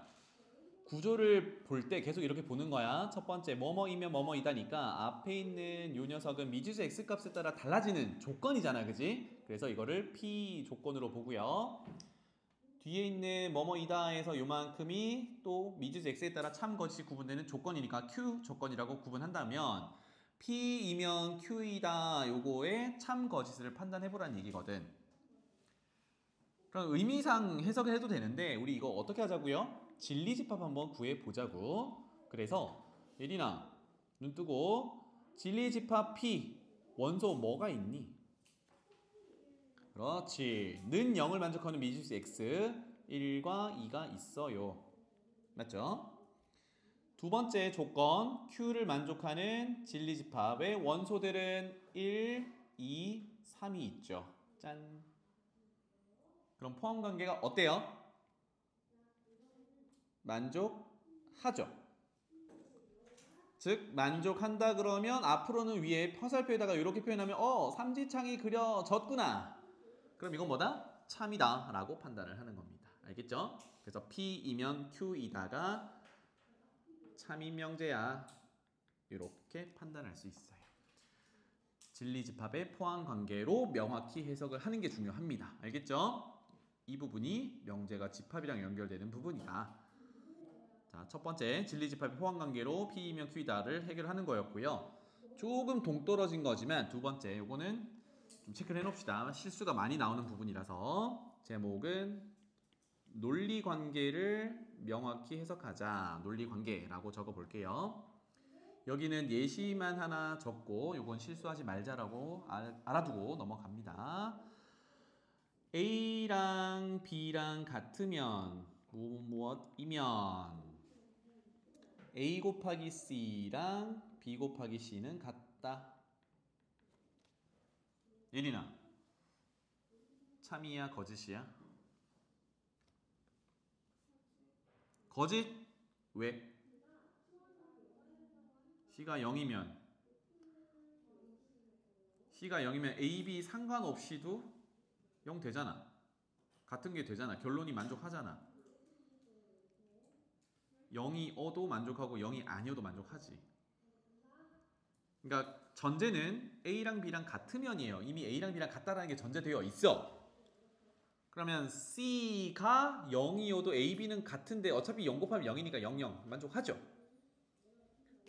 [SPEAKER 1] 구조를 볼 때 계속 이렇게 보는 거야. 첫 번째, 뭐뭐이면 뭐뭐이다니까 앞에 있는 요 녀석은 미지수 x값에 따라 달라지는 조건이잖아, 그지? 그래서 이거를 p 조건으로 보고요. 뒤에 있는 뭐뭐이다에서 요만큼이 또 미지수 x에 따라 참 거짓이 구분되는 조건이니까 q 조건이라고 구분한다면 p이면 q이다 요거의 참 거짓을 판단해보라는 얘기거든. 그럼 의미상 해석을 해도 되는데 우리 이거 어떻게 하자고요? 진리집합 한번 구해보자고. 그래서 예린아 눈 뜨고 진리집합 P 원소 뭐가 있니? 그렇지. 는 0을 만족하는 미지수 X 1과 2가 있어요. 맞죠? 두 번째 조건 Q를 만족하는 진리집합의 원소들은 1, 2, 3이 있죠. 짠. 그럼 포함관계가 어때요? 만족하죠. 즉 만족한다 그러면 앞으로는 위에 화살표에다가 이렇게 표현하면 삼지창이 그려졌구나. 그럼 이건 뭐다? 참이다 라고 판단을 하는 겁니다. 알겠죠? 그래서 P이면 Q이다가 참인 명제야. 이렇게 판단할 수 있어요. 진리집합의 포함관계로 명확히 해석을 하는 게 중요합니다. 알겠죠? 이 부분이 명제가 집합이랑 연결되는 부분이다. 자, 첫 번째 진리집합의 포함관계로 P이면 Q이다를 해결하는 거였고요. 조금 동떨어진 거지만 두 번째 요거는 좀 체크를 해놓읍시다. 실수가 많이 나오는 부분이라서 제목은 논리관계를 명확히 해석하자. 논리관계라고 적어볼게요. 여기는 예시만 하나 적고 요건 실수하지 말자라고 알아두고 넘어갑니다. A랑 B랑 같으면 무엇이면 A 곱하기 C랑 B 곱하기 C는 같다. 예린아, 참이야 거짓이야? 거짓? 왜? C가 0이면 A, B 상관없이도 0 되잖아. 같은 게 되잖아. 결론이 만족하잖아. 0이 어도 만족하고 0이 아니어도 만족하지. 그러니까 전제는 A랑 B랑 같으면이에요. 이미 A랑 B랑 같다라는 게 전제되어 있어. 그러면 C가 0이어도 A, B는 같은데 어차피 0 곱하면 0이니까 0, 0 만족하죠.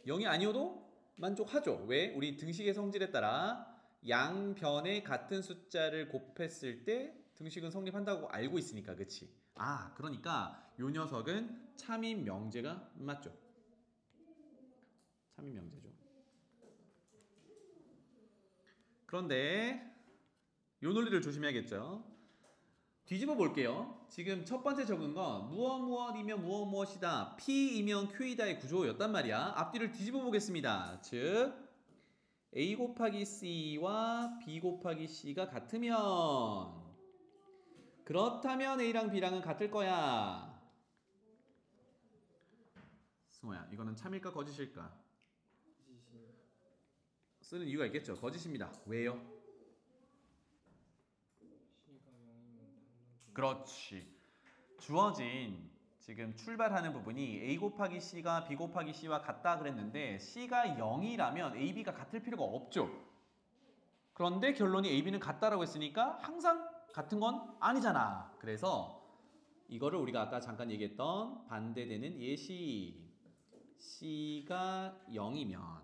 [SPEAKER 1] 0이 아니어도 만족하죠. 왜? 우리 등식의 성질에 따라 양변에 같은 숫자를 곱했을 때 등식은 성립한다고 알고 있으니까. 그치? 그러니까 요 녀석은 참인 명제가 맞죠. 참인 명제죠. 그런데 요 논리를 조심해야겠죠. 뒤집어 볼게요. 지금 첫 번째 적은 건 무엇이면 무엇이다. P이면 Q이다의 구조였단 말이야. 앞뒤를 뒤집어 보겠습니다. 즉 A 곱하기 C와 B 곱하기 C가 같으면 그렇다면 A랑 B랑은 같을 거야. 승호야, 이거는 참일까 거짓일까? 쓰는 이유가 있겠죠. 거짓입니다. 왜요? 그렇지. 주어진 지금 출발하는 부분이 A 곱하기 C가 B 곱하기 C와 같다 그랬는데 C가 0이라면 A, B가 같을 필요가 없죠. 그런데 결론이 A, B는 같다라고 했으니까 항상 같은 건 아니잖아. 그래서 이거를 우리가 아까 잠깐 얘기했던 반대되는 예시. C가 0이면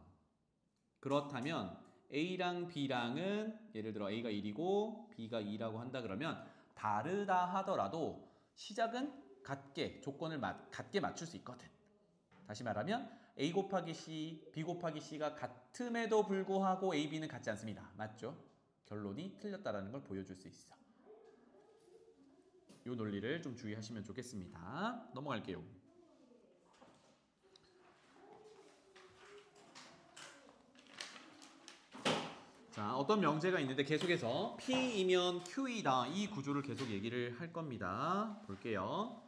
[SPEAKER 1] 그렇다면 A랑 B랑은 예를 들어 A가 1이고 B가 2라고 한다 그러면 다르다 하더라도 시작은 같게 조건을 같게 맞출 수 있거든. 다시 말하면 A 곱하기 C, B 곱하기 C가 같음에도 불구하고 A, B는 같지 않습니다. 맞죠? 결론이 틀렸다라는 걸 보여줄 수 있어. 이 논리를 좀 주의하시면 좋겠습니다. 넘어갈게요. 자, 어떤 명제가 있는데 계속해서 P이면 Q이다. 이 구조를 계속 얘기를 할 겁니다. 볼게요.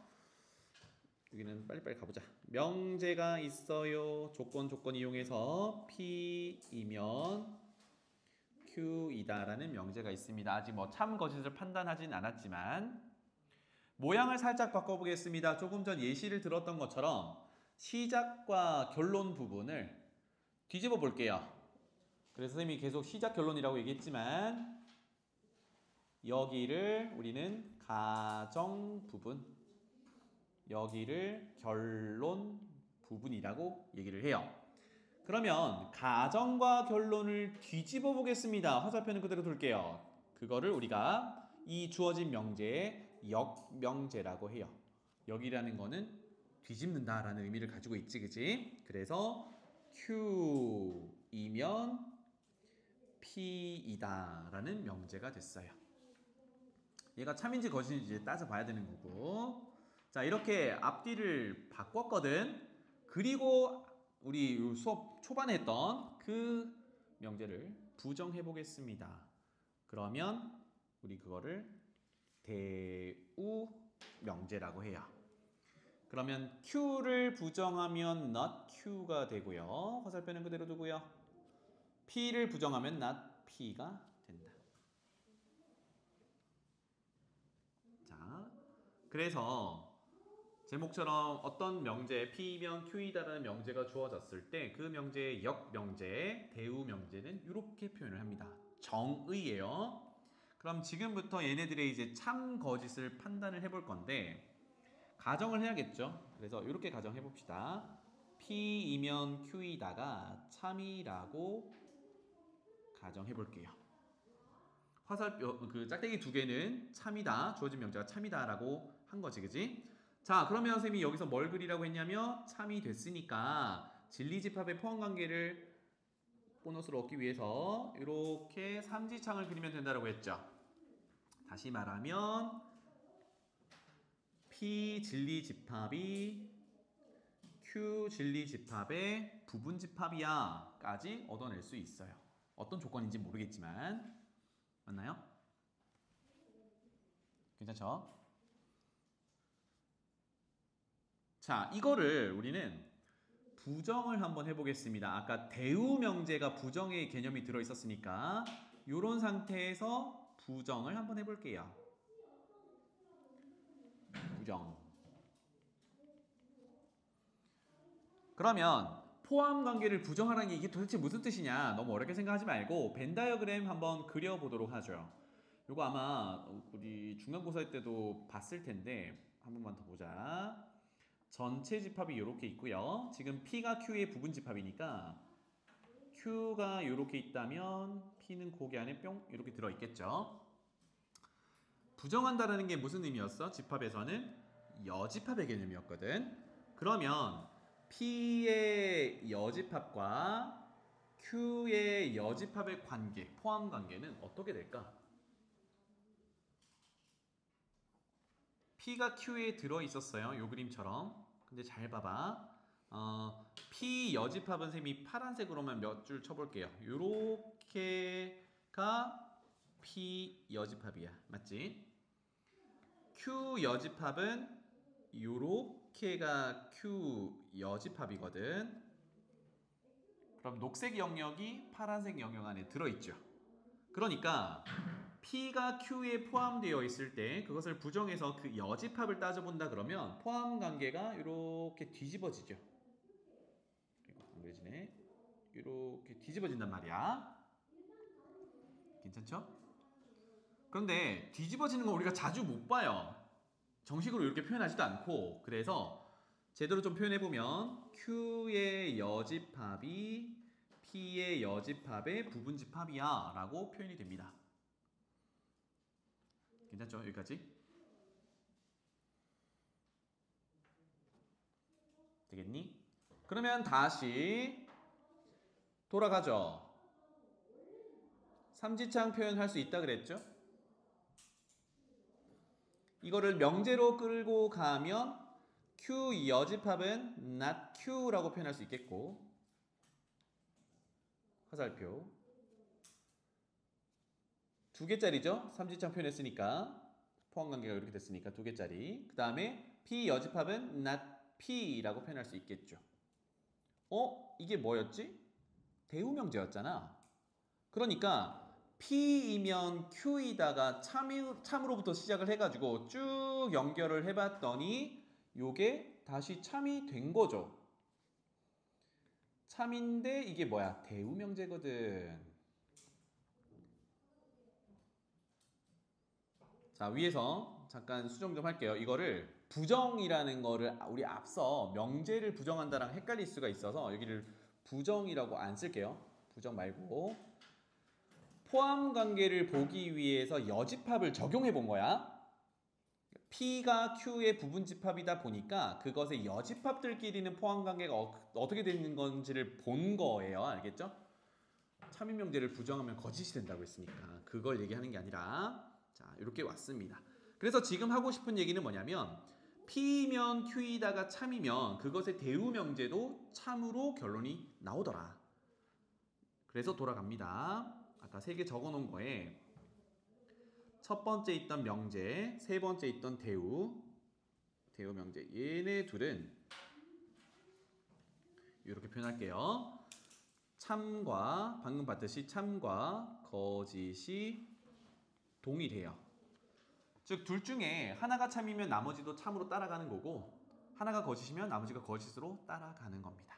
[SPEAKER 1] 여기는 빨리빨리 가보자. 명제가 있어요. 조건 이용해서 P이면 Q이다라는 명제가 있습니다. 아직 뭐 참 거짓을 판단하진 않았지만 모양을 살짝 바꿔보겠습니다. 조금 전 예시를 들었던 것처럼 시작과 결론 부분을 뒤집어 볼게요. 그래서 선생님이 계속 시작 결론이라고 얘기했지만 여기를 우리는 가정 부분, 여기를 결론 부분이라고 얘기를 해요. 그러면 가정과 결론을 뒤집어 보겠습니다. 화살표는 그대로 둘게요. 그거를 우리가 이 주어진 명제의 역명제라고 해요. 역이라는 거는 뒤집는다라는 의미를 가지고 있지, 그치? 그래서 Q이면 P이다라는 명제가 됐어요. 얘가 참인지 거짓인지 따져봐야 되는 거고. 자, 이렇게 앞뒤를 바꿨거든. 그리고 우리 수업 초반에 했던 그 명제를 부정해 보겠습니다. 그러면 우리 그거를 대우 명제라고 해요. 그러면 Q를 부정하면 not Q가 되고요. 화살표는 그대로 두고요. P를 부정하면 not P가 된다. 자, 그래서 제목처럼 어떤 명제 P면 Q이다라는 명제가 주어졌을 때 그 명제의 역명제, 대우 명제는 이렇게 표현을 합니다. 정의예요. 그럼 지금부터 얘네들의 이제 참 거짓을 판단을 해볼 건데 가정을 해야겠죠. 그래서 이렇게 가정해 봅시다. P이면 Q이다가 참이라고 가정해 볼게요. 화살표 그 짝대기 두 개는 참이다. 주어진 명제가 참이다라고 한 거지, 그지? 자, 그러면 선생님이 여기서 뭘 그리라고 했냐면 참이 됐으니까 진리집합의 포함관계를 보너스로 얻기 위해서 이렇게 삼지창을 그리면 된다고 했죠. 다시 말하면 P 진리집합이 Q 진리집합의 부분집합이야 까지 얻어낼 수 있어요. 어떤 조건인지 모르겠지만 맞나요? 괜찮죠? 자, 이거를 우리는 부정을 한번 해보겠습니다. 아까 대우 명제가 부정의 개념이 들어있었으니까 이런 상태에서 부정을 한번 해볼게요. 부정. 그러면 포함 관계를 부정하라는 게 이게 도대체 무슨 뜻이냐? 너무 어렵게 생각하지 말고 벤 다이어그램 한번 그려보도록 하죠. 이거 아마 우리 중간고사 때도 봤을 텐데 한 번만 더 보자. 전체 집합이 이렇게 있고요. 지금 P가 Q의 부분 집합이니까 Q가 이렇게 있다면 P는 고개 안에 뿅 이렇게 들어있겠죠. 부정한다라는 게 무슨 의미였어? 집합에서는 여집합의 개념이었거든. 그러면 P의 여집합과 Q의 여집합의 관계, 포함 관계는 어떻게 될까? P가 Q에 들어있었어요. 요 그림처럼. 근데 잘 봐봐. P 여집합은 선생님이 파란색으로만 몇 줄 쳐볼게요. 요렇게가 P 여집합이야. 맞지? Q 여집합은 요렇게가 Q 여집합이거든. 그럼 녹색 영역이 파란색 영역 안에 들어있죠. 그러니까 P가 Q에 포함되어 있을 때 그것을 부정해서 그 여집합을 따져본다 그러면 포함 관계가 이렇게 뒤집어지죠. 안 그려지네. 이렇게 뒤집어진단 말이야. 괜찮죠? 그런데 뒤집어지는 거 우리가 자주 못 봐요. 정식으로 이렇게 표현하지도 않고. 그래서 제대로 좀 표현해보면 Q의 여집합이 P의 여집합의 부분집합이야 라고 표현이 됩니다. 괜찮죠? 여기까지? 되겠니? 그러면 다시 돌아가죠. 삼지창 표현할 수 있다 그랬죠? 이거를 명제로 끌고 가면 Q 여집합은 not Q라고 표현할 수 있겠고, 화살표 두 개짜리죠? 삼지창 표현했으니까 포함관계가 이렇게 됐으니까 두 개짜리. 그 다음에 P 여집합은 not P라고 표현할 수 있겠죠. 이게 뭐였지? 대우명제였잖아. 그러니까 P이면 Q이다가 참으로부터 시작을 해가지고 쭉 연결을 해봤더니 요게 다시 참이 된 거죠. 참인데 이게 뭐야? 대우명제거든. 자, 위에서 잠깐 수정 좀 할게요. 이거를 부정이라는 거를 우리 앞서 명제를 부정한다랑 헷갈릴 수가 있어서 여기를 부정이라고 안 쓸게요. 부정 말고 포함 관계를 보기 위해서 여집합을 적용해 본 거야. P가 Q의 부분집합이다 보니까 그것의 여집합들끼리는 포함 관계가 어떻게 되는 건지를 본 거예요. 알겠죠? 참인명제를 부정하면 거짓이 된다고 했으니까 그걸 얘기하는 게 아니라, 자, 이렇게 왔습니다. 그래서 지금 하고 싶은 얘기는 뭐냐면 P면 Q이다가 참이면 그것의 대우명제도 참으로 결론이 나오더라. 그래서 돌아갑니다. 아까 3개 적어 놓은 거에 첫 번째 있던 명제, 세 번째 있던 대우명제, 얘네 둘은 이렇게 표현할게요. 참과 방금 봤듯이 참과 거짓이 동일해요. 즉 둘 중에 하나가 참이면 나머지도 참으로 따라가는 거고, 하나가 거짓이면 나머지가 거짓으로 따라가는 겁니다.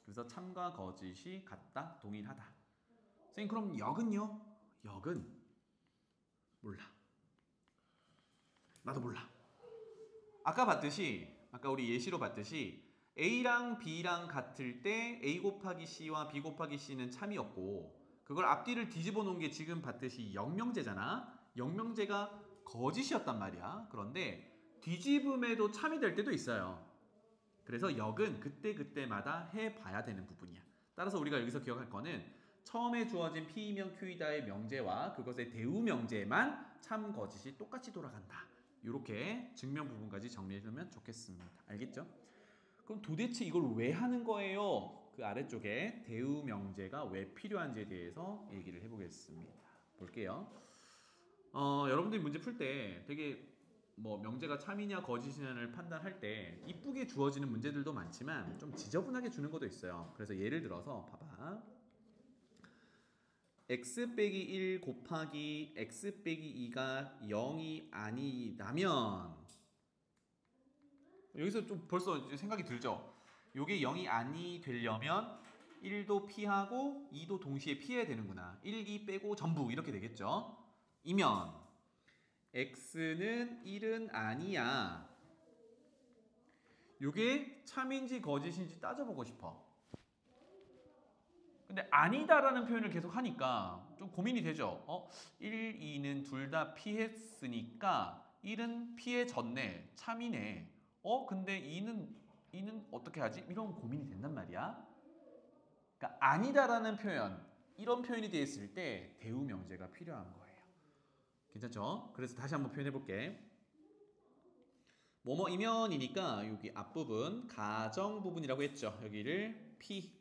[SPEAKER 1] 그래서 참과 거짓이 같다, 동일하다. 선생님 그럼 역은요? 역은 몰라. 나도 몰라. 아까 우리 예시로 봤듯이 A랑 B랑 같을 때 A 곱하기 C와 B 곱하기 C는 참이었고, 그걸 앞뒤를 뒤집어 놓은 게 지금 봤듯이 역명제잖아. 역명제가 거짓이었단 말이야. 그런데 뒤집음에도 참이 될 때도 있어요. 그래서 역은 그때그때마다 해봐야 되는 부분이야. 따라서 우리가 여기서 기억할 거는 처음에 주어진 P이면 Q이다의 명제와 그것의 대우명제만 참 거짓이 똑같이 돌아간다. 이렇게 증명 부분까지 정리해두면 좋겠습니다. 알겠죠? 그럼 도대체 이걸 왜 하는 거예요? 그 아래쪽에 대우명제가 왜 필요한지에 대해서 얘기를 해보겠습니다. 볼게요. 여러분들이 문제 풀 때 되게 뭐 명제가 참이냐 거짓이냐를 판단할 때 이쁘게 주어지는 문제들도 많지만 좀 지저분하게 주는 것도 있어요. 그래서 예를 들어서 봐봐. x 빼기 1 곱하기 x 빼기 2가 0이 아니라면, 여기서 좀 벌써 이제 생각이 들죠? 요게 0이 아니 되려면 1도 피하고 2도 동시에 피해야 되는구나. 1, 2 빼고 전부 이렇게 되겠죠? 이면 x는 1은 아니야. 요게 참인지 거짓인지 따져보고 싶어. 근데 아니다라는 표현을 계속 하니까 좀 고민이 되죠. 1, 2는 둘 다 피했으니까 1은 피해졌네. 참이네. 근데 2는 어떻게 하지? 이런 고민이 된단 말이야. 그러니까 아니다라는 표현, 이런 표현이 되어 있을 때 대우명제가 필요한 거예요. 괜찮죠? 그래서 다시 한번 표현해 볼게. 뭐뭐이면이니까 여기 앞부분 가정 부분이라고 했죠. 여기를 P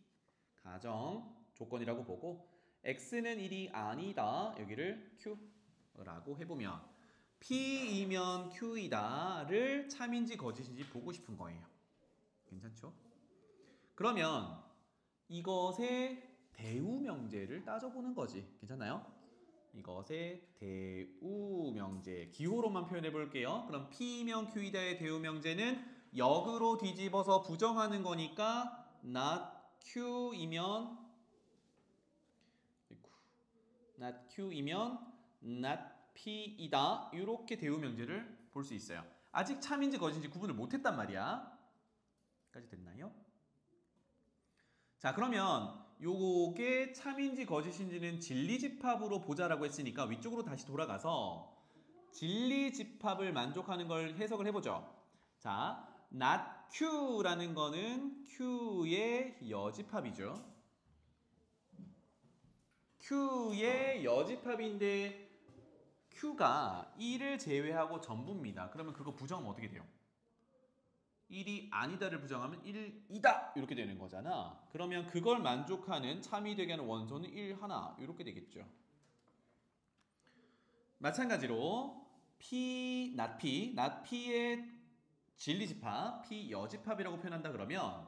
[SPEAKER 1] 가정 조건이라고 보고, X는 1이 아니다. 여기를 Q라고 해보면 P이면 Q이다를 참인지 거짓인지 보고 싶은 거예요. 괜찮죠? 그러면 이것의 대우명제를 따져보는 거지. 괜찮나요? 이것의 대우명제, 기호로만 표현해 볼게요. 그럼 P이면 Q이다의 대우명제는 역으로 뒤집어서 부정하는 거니까 not Q이면 not P이다. 이렇게 대우명제를 볼 수 있어요. 아직 참인지 거짓인지 구분을 못했단 말이야. 까지 됐나요? 자, 그러면 요게 참인지 거짓인지는 진리집합으로 보자라고 했으니까 위쪽으로 다시 돌아가서 진리집합을 만족하는 걸 해석을 해보죠. 자, not Q라는 거는 Q의 여집합이죠. Q의 여집합인데 Q가 1을 제외하고 전부입니다. 그러면 그거 부정하면 어떻게 돼요? 1이 아니다를 부정하면 1이다 이렇게 되는 거잖아. 그러면 그걸 만족하는 참이 되게 하는 원소는 1, 하나 이렇게 되겠죠. 마찬가지로 P, not P의 진리집합, P 여집합이라고 표현한다 그러면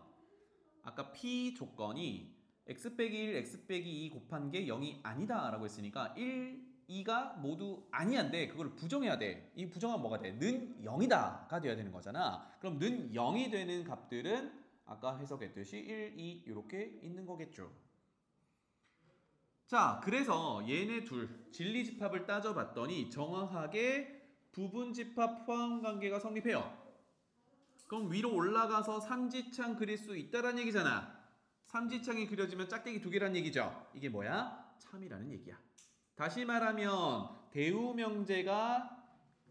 [SPEAKER 1] 아까 P 조건이 x 빼기 1, x 빼기 2 곱한 게 0이 아니다 라고 했으니까 1, 2가 모두 아니한데 그걸 부정해야 돼. 이 부정하면 뭐가 돼? 는 0이다가 돼야 되는 거잖아. 그럼 는 0이 되는 값들은 아까 해석했듯이 1, 2 이렇게 있는 거겠죠. 자, 그래서 얘네 둘 진리집합을 따져봤더니 정확하게 부분집합 포함관계가 성립해요. 그럼 위로 올라가서 삼지창 그릴 수 있다라는 얘기잖아. 삼지창이 그려지면 짝대기 두 개란 얘기죠. 이게 뭐야? 참이라는 얘기야. 다시 말하면 대우명제가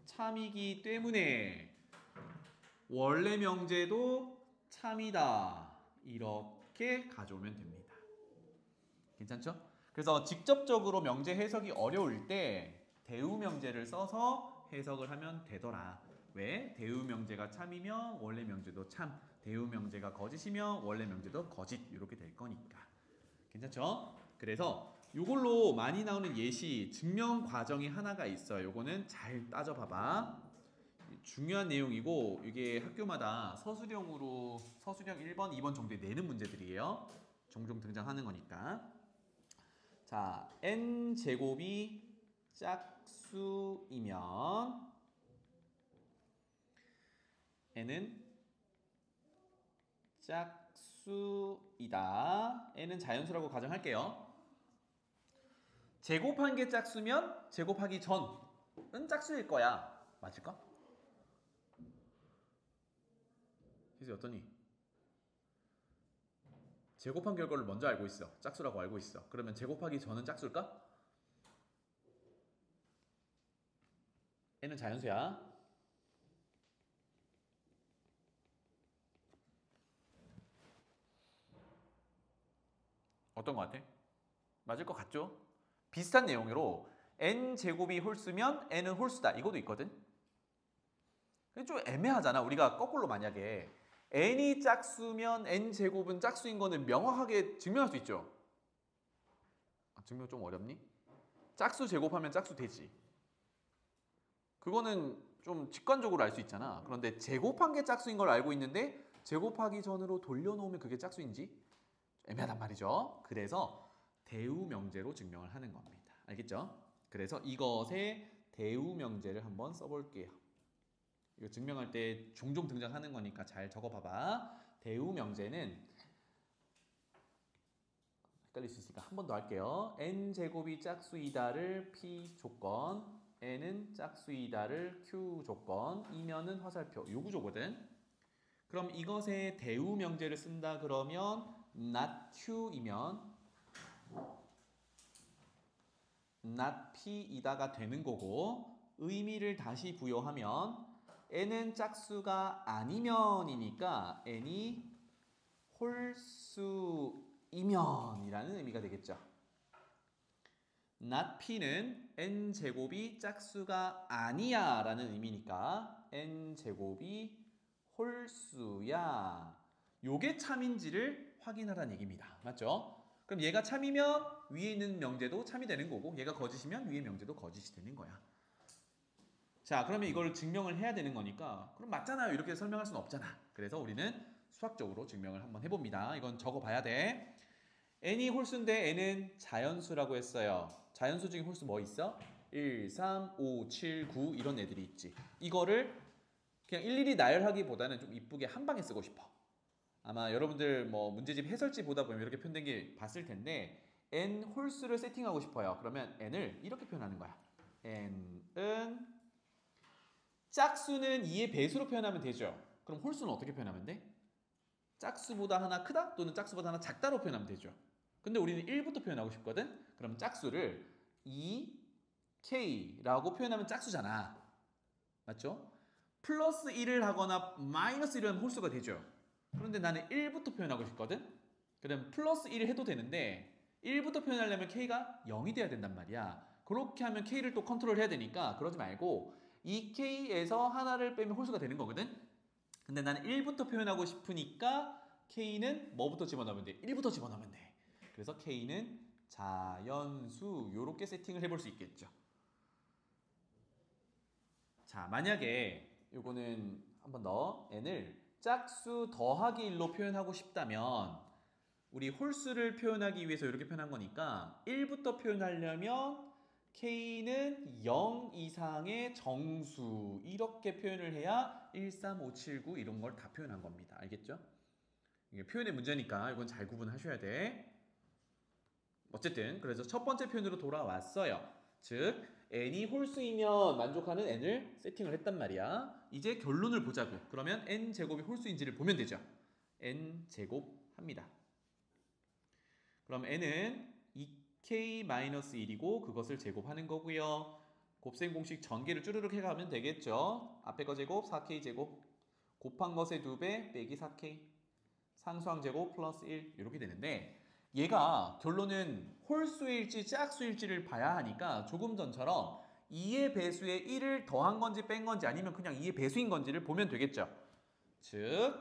[SPEAKER 1] 참이기 때문에 원래 명제도 참이다. 이렇게 가져오면 됩니다. 괜찮죠? 그래서 직접적으로 명제 해석이 어려울 때 대우명제를 써서 해석을 하면 되더라. 왜? 대우명제가 참이면 원래 명제도 참, 대우명제가 거짓이면 원래 명제도 거짓 이렇게 될 거니까. 괜찮죠? 그래서 이걸로 많이 나오는 예시, 증명 과정이 하나가 있어요. 요거는 잘 따져봐봐. 중요한 내용이고 이게 학교마다 서술형 1번, 2번 정도에 내는 문제들이에요. 종종 등장하는 거니까. 자, n제곱이 짝수이면 n은 짝수이다. n은 자연수라고 가정할게요. 제곱한 게 짝수면 제곱하기 전은 짝수일 거야. 맞을까? 희수 어떠니? 제곱한 결과를 먼저 알고 있어. 짝수라고 알고 있어. 그러면 제곱하기 전은 짝수일까? n은 자연수야. 어떤 거 같아? 맞을 것 같죠? 비슷한 내용으로 n제곱이 홀수면 n은 홀수다. 이것도 있거든? 근데 좀 애매하잖아. 우리가 거꾸로 만약에 n이 짝수면 n제곱은 짝수인 거는 명확하게 증명할 수 있죠? 증명 좀 어렵니? 짝수 제곱하면 짝수 되지. 그거는 좀 직관적으로 알 수 있잖아. 그런데 제곱한 게 짝수인 걸 알고 있는데 제곱하기 전으로 돌려놓으면 그게 짝수인지 애매하단 말이죠. 그래서 대우명제로 증명을 하는 겁니다. 알겠죠? 그래서 이것의 대우명제를 한번 써볼게요. 이거 증명할 때 종종 등장하는 거니까 잘 적어봐봐. 대우명제는 헷갈릴 수 있으니까 한 번 더 할게요. n제곱이 짝수이다를 p 조건, n은 짝수이다를 q 조건, 이면은 화살표, 요 구조거든. 그럼 이것의 대우명제를 쓴다 그러면 not q이면 not p이다가 되는 거고, 의미를 다시 부여하면 n은 짝수가 아니면이니까 n이 홀수이면이라는 의미가 되겠죠. not p는 n제곱이 짝수가 아니야 라는 의미니까 n제곱이 홀수야. 요게 참인지를 확인하라는 얘기입니다. 맞죠? 그럼 얘가 참이면 위에 있는 명제도 참이 되는 거고, 얘가 거짓이면 위에 명제도 거짓이 되는 거야. 자, 그러면 이걸 증명을 해야 되는 거니까 그럼 맞잖아요 이렇게 설명할 수는 없잖아. 그래서 우리는 수학적으로 증명을 한번 해봅니다. 이건 적어봐야 돼. n이 홀수인데 n은 자연수라고 했어요. 자연수 중에 홀수 뭐 있어? 1, 3, 5, 7, 9 이런 애들이 있지. 이거를 그냥 일일이 나열하기보다는 좀 이쁘게 한 방에 쓰고 싶어. 아마 여러분들 뭐 문제집 해설지 보다 보면 이렇게 표현된 게 봤을 텐데 n 홀수를 세팅하고 싶어요. 그러면 n을 이렇게 표현하는 거야. n은 짝수는 2의 배수로 표현하면 되죠. 그럼 홀수는 어떻게 표현하면 돼? 짝수보다 하나 크다 또는 짝수보다 하나 작다로 표현하면 되죠. 근데 우리는 1부터 표현하고 싶거든. 그럼 짝수를 2k라고 표현하면 짝수잖아. 맞죠? 플러스 1을 하거나 마이너스 1을 하면 홀수가 되죠. 그런데 나는 1부터 표현하고 싶거든. 그럼 플러스 1을 해도 되는데 1부터 표현하려면 k가 0이 돼야 된단 말이야. 그렇게 하면 k를 또 컨트롤 해야 되니까 그러지 말고 이 k에서 하나를 빼면 홀수가 되는 거거든. 근데 나는 1부터 표현하고 싶으니까 k는 뭐부터 집어넣으면 돼? 1부터 집어넣으면 돼. 그래서 k는 자연수 요렇게 세팅을 해볼 수 있겠죠. 자, 만약에 요거는 한 번 더 n을 짝수 더하기 1로 표현하고 싶다면 우리 홀수를 표현하기 위해서 이렇게 표현한 거니까 1부터 표현하려면 k는 0 이상의 정수 이렇게 표현을 해야 1, 3, 5, 7, 9 이런 걸 다 표현한 겁니다. 알겠죠? 이게 표현의 문제니까 이건 잘 구분하셔야 돼. 어쨌든 그래서 첫 번째 표현으로 돌아왔어요. 즉 n이 홀수이면 만족하는 n을 세팅을 했단 말이야. 이제 결론을 보자고. 그러면 n제곱이 홀수인지를 보면 되죠. n제곱 합니다. 그럼 n은 2k-1이고 그것을 제곱하는 거고요. 곱셈 공식 전개를 쭈르륵 해가면 되겠죠. 앞에 거 제곱 4k제곱 곱한 것의 2배 빼기 4k 상수항 제곱 플러스 1 이렇게 되는데 얘가 결론은 홀수일지 짝수일지를 봐야 하니까 조금 전처럼 2의 배수에 1을 더한 건지 뺀 건지 아니면 그냥 2의 배수인 건지를 보면 되겠죠. 즉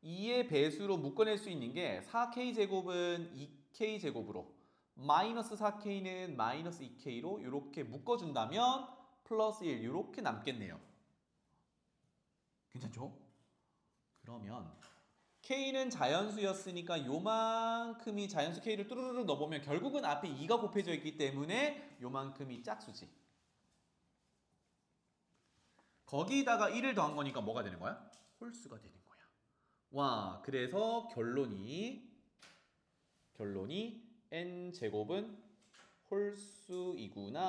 [SPEAKER 1] 2의 배수로 묶어낼 수 있는 게 4k제곱은 2k제곱으로 마이너스 4k는 마이너스 2k로 이렇게 묶어준다면 플러스 1 이렇게 남겠네요. 괜찮죠? 그러면 k는 자연수였으니까 요만큼이 자연수 k를 뚜루루루 넣어보면 결국은 앞에 2가 곱해져 있기 때문에 요만큼이 짝수지. 거기다가 1을 더한 거니까 뭐가 되는 거야? 홀수가 되는 거야. 와, 그래서 결론이 n제곱은 홀수이구나를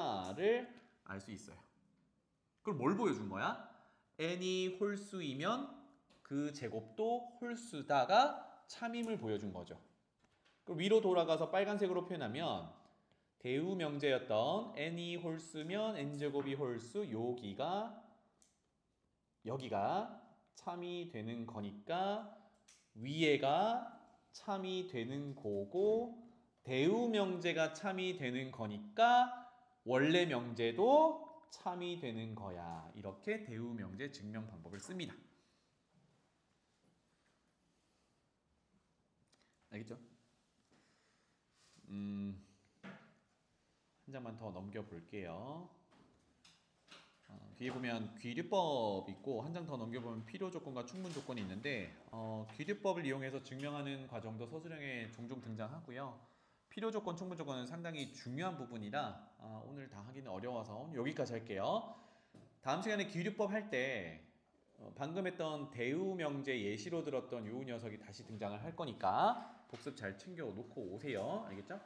[SPEAKER 1] 알 수 있어요. 그럼 뭘 보여준 거야? n이 홀수이면 그 제곱도 홀수다가 참임을 보여준 거죠. 그럼 위로 돌아가서 빨간색으로 표현하면 대우 명제였던 n이 홀수면 n제곱이 홀수 여기가 참이 되는 거니까 위에가 참이 되는 거고 대우 명제가 참이 되는 거니까 원래 명제도 참이 되는 거야. 이렇게 대우 명제 증명 방법을 씁니다. 알겠죠? 한 장만 더 넘겨볼게요. 뒤에 보면 귀류법 있고 한 장 더 넘겨보면 필요 조건과 충분 조건이 있는데 귀류법을 이용해서 증명하는 과정도 서술형에 종종 등장하고요. 필요 조건, 충분 조건은 상당히 중요한 부분이라 오늘 다 하기는 어려워서 여기까지 할게요. 다음 시간에 귀류법 할 때 방금 했던 대우 명제 예시로 들었던 요 녀석이 다시 등장을 할 거니까 복습 잘 챙겨 놓고 오세요. 알겠죠?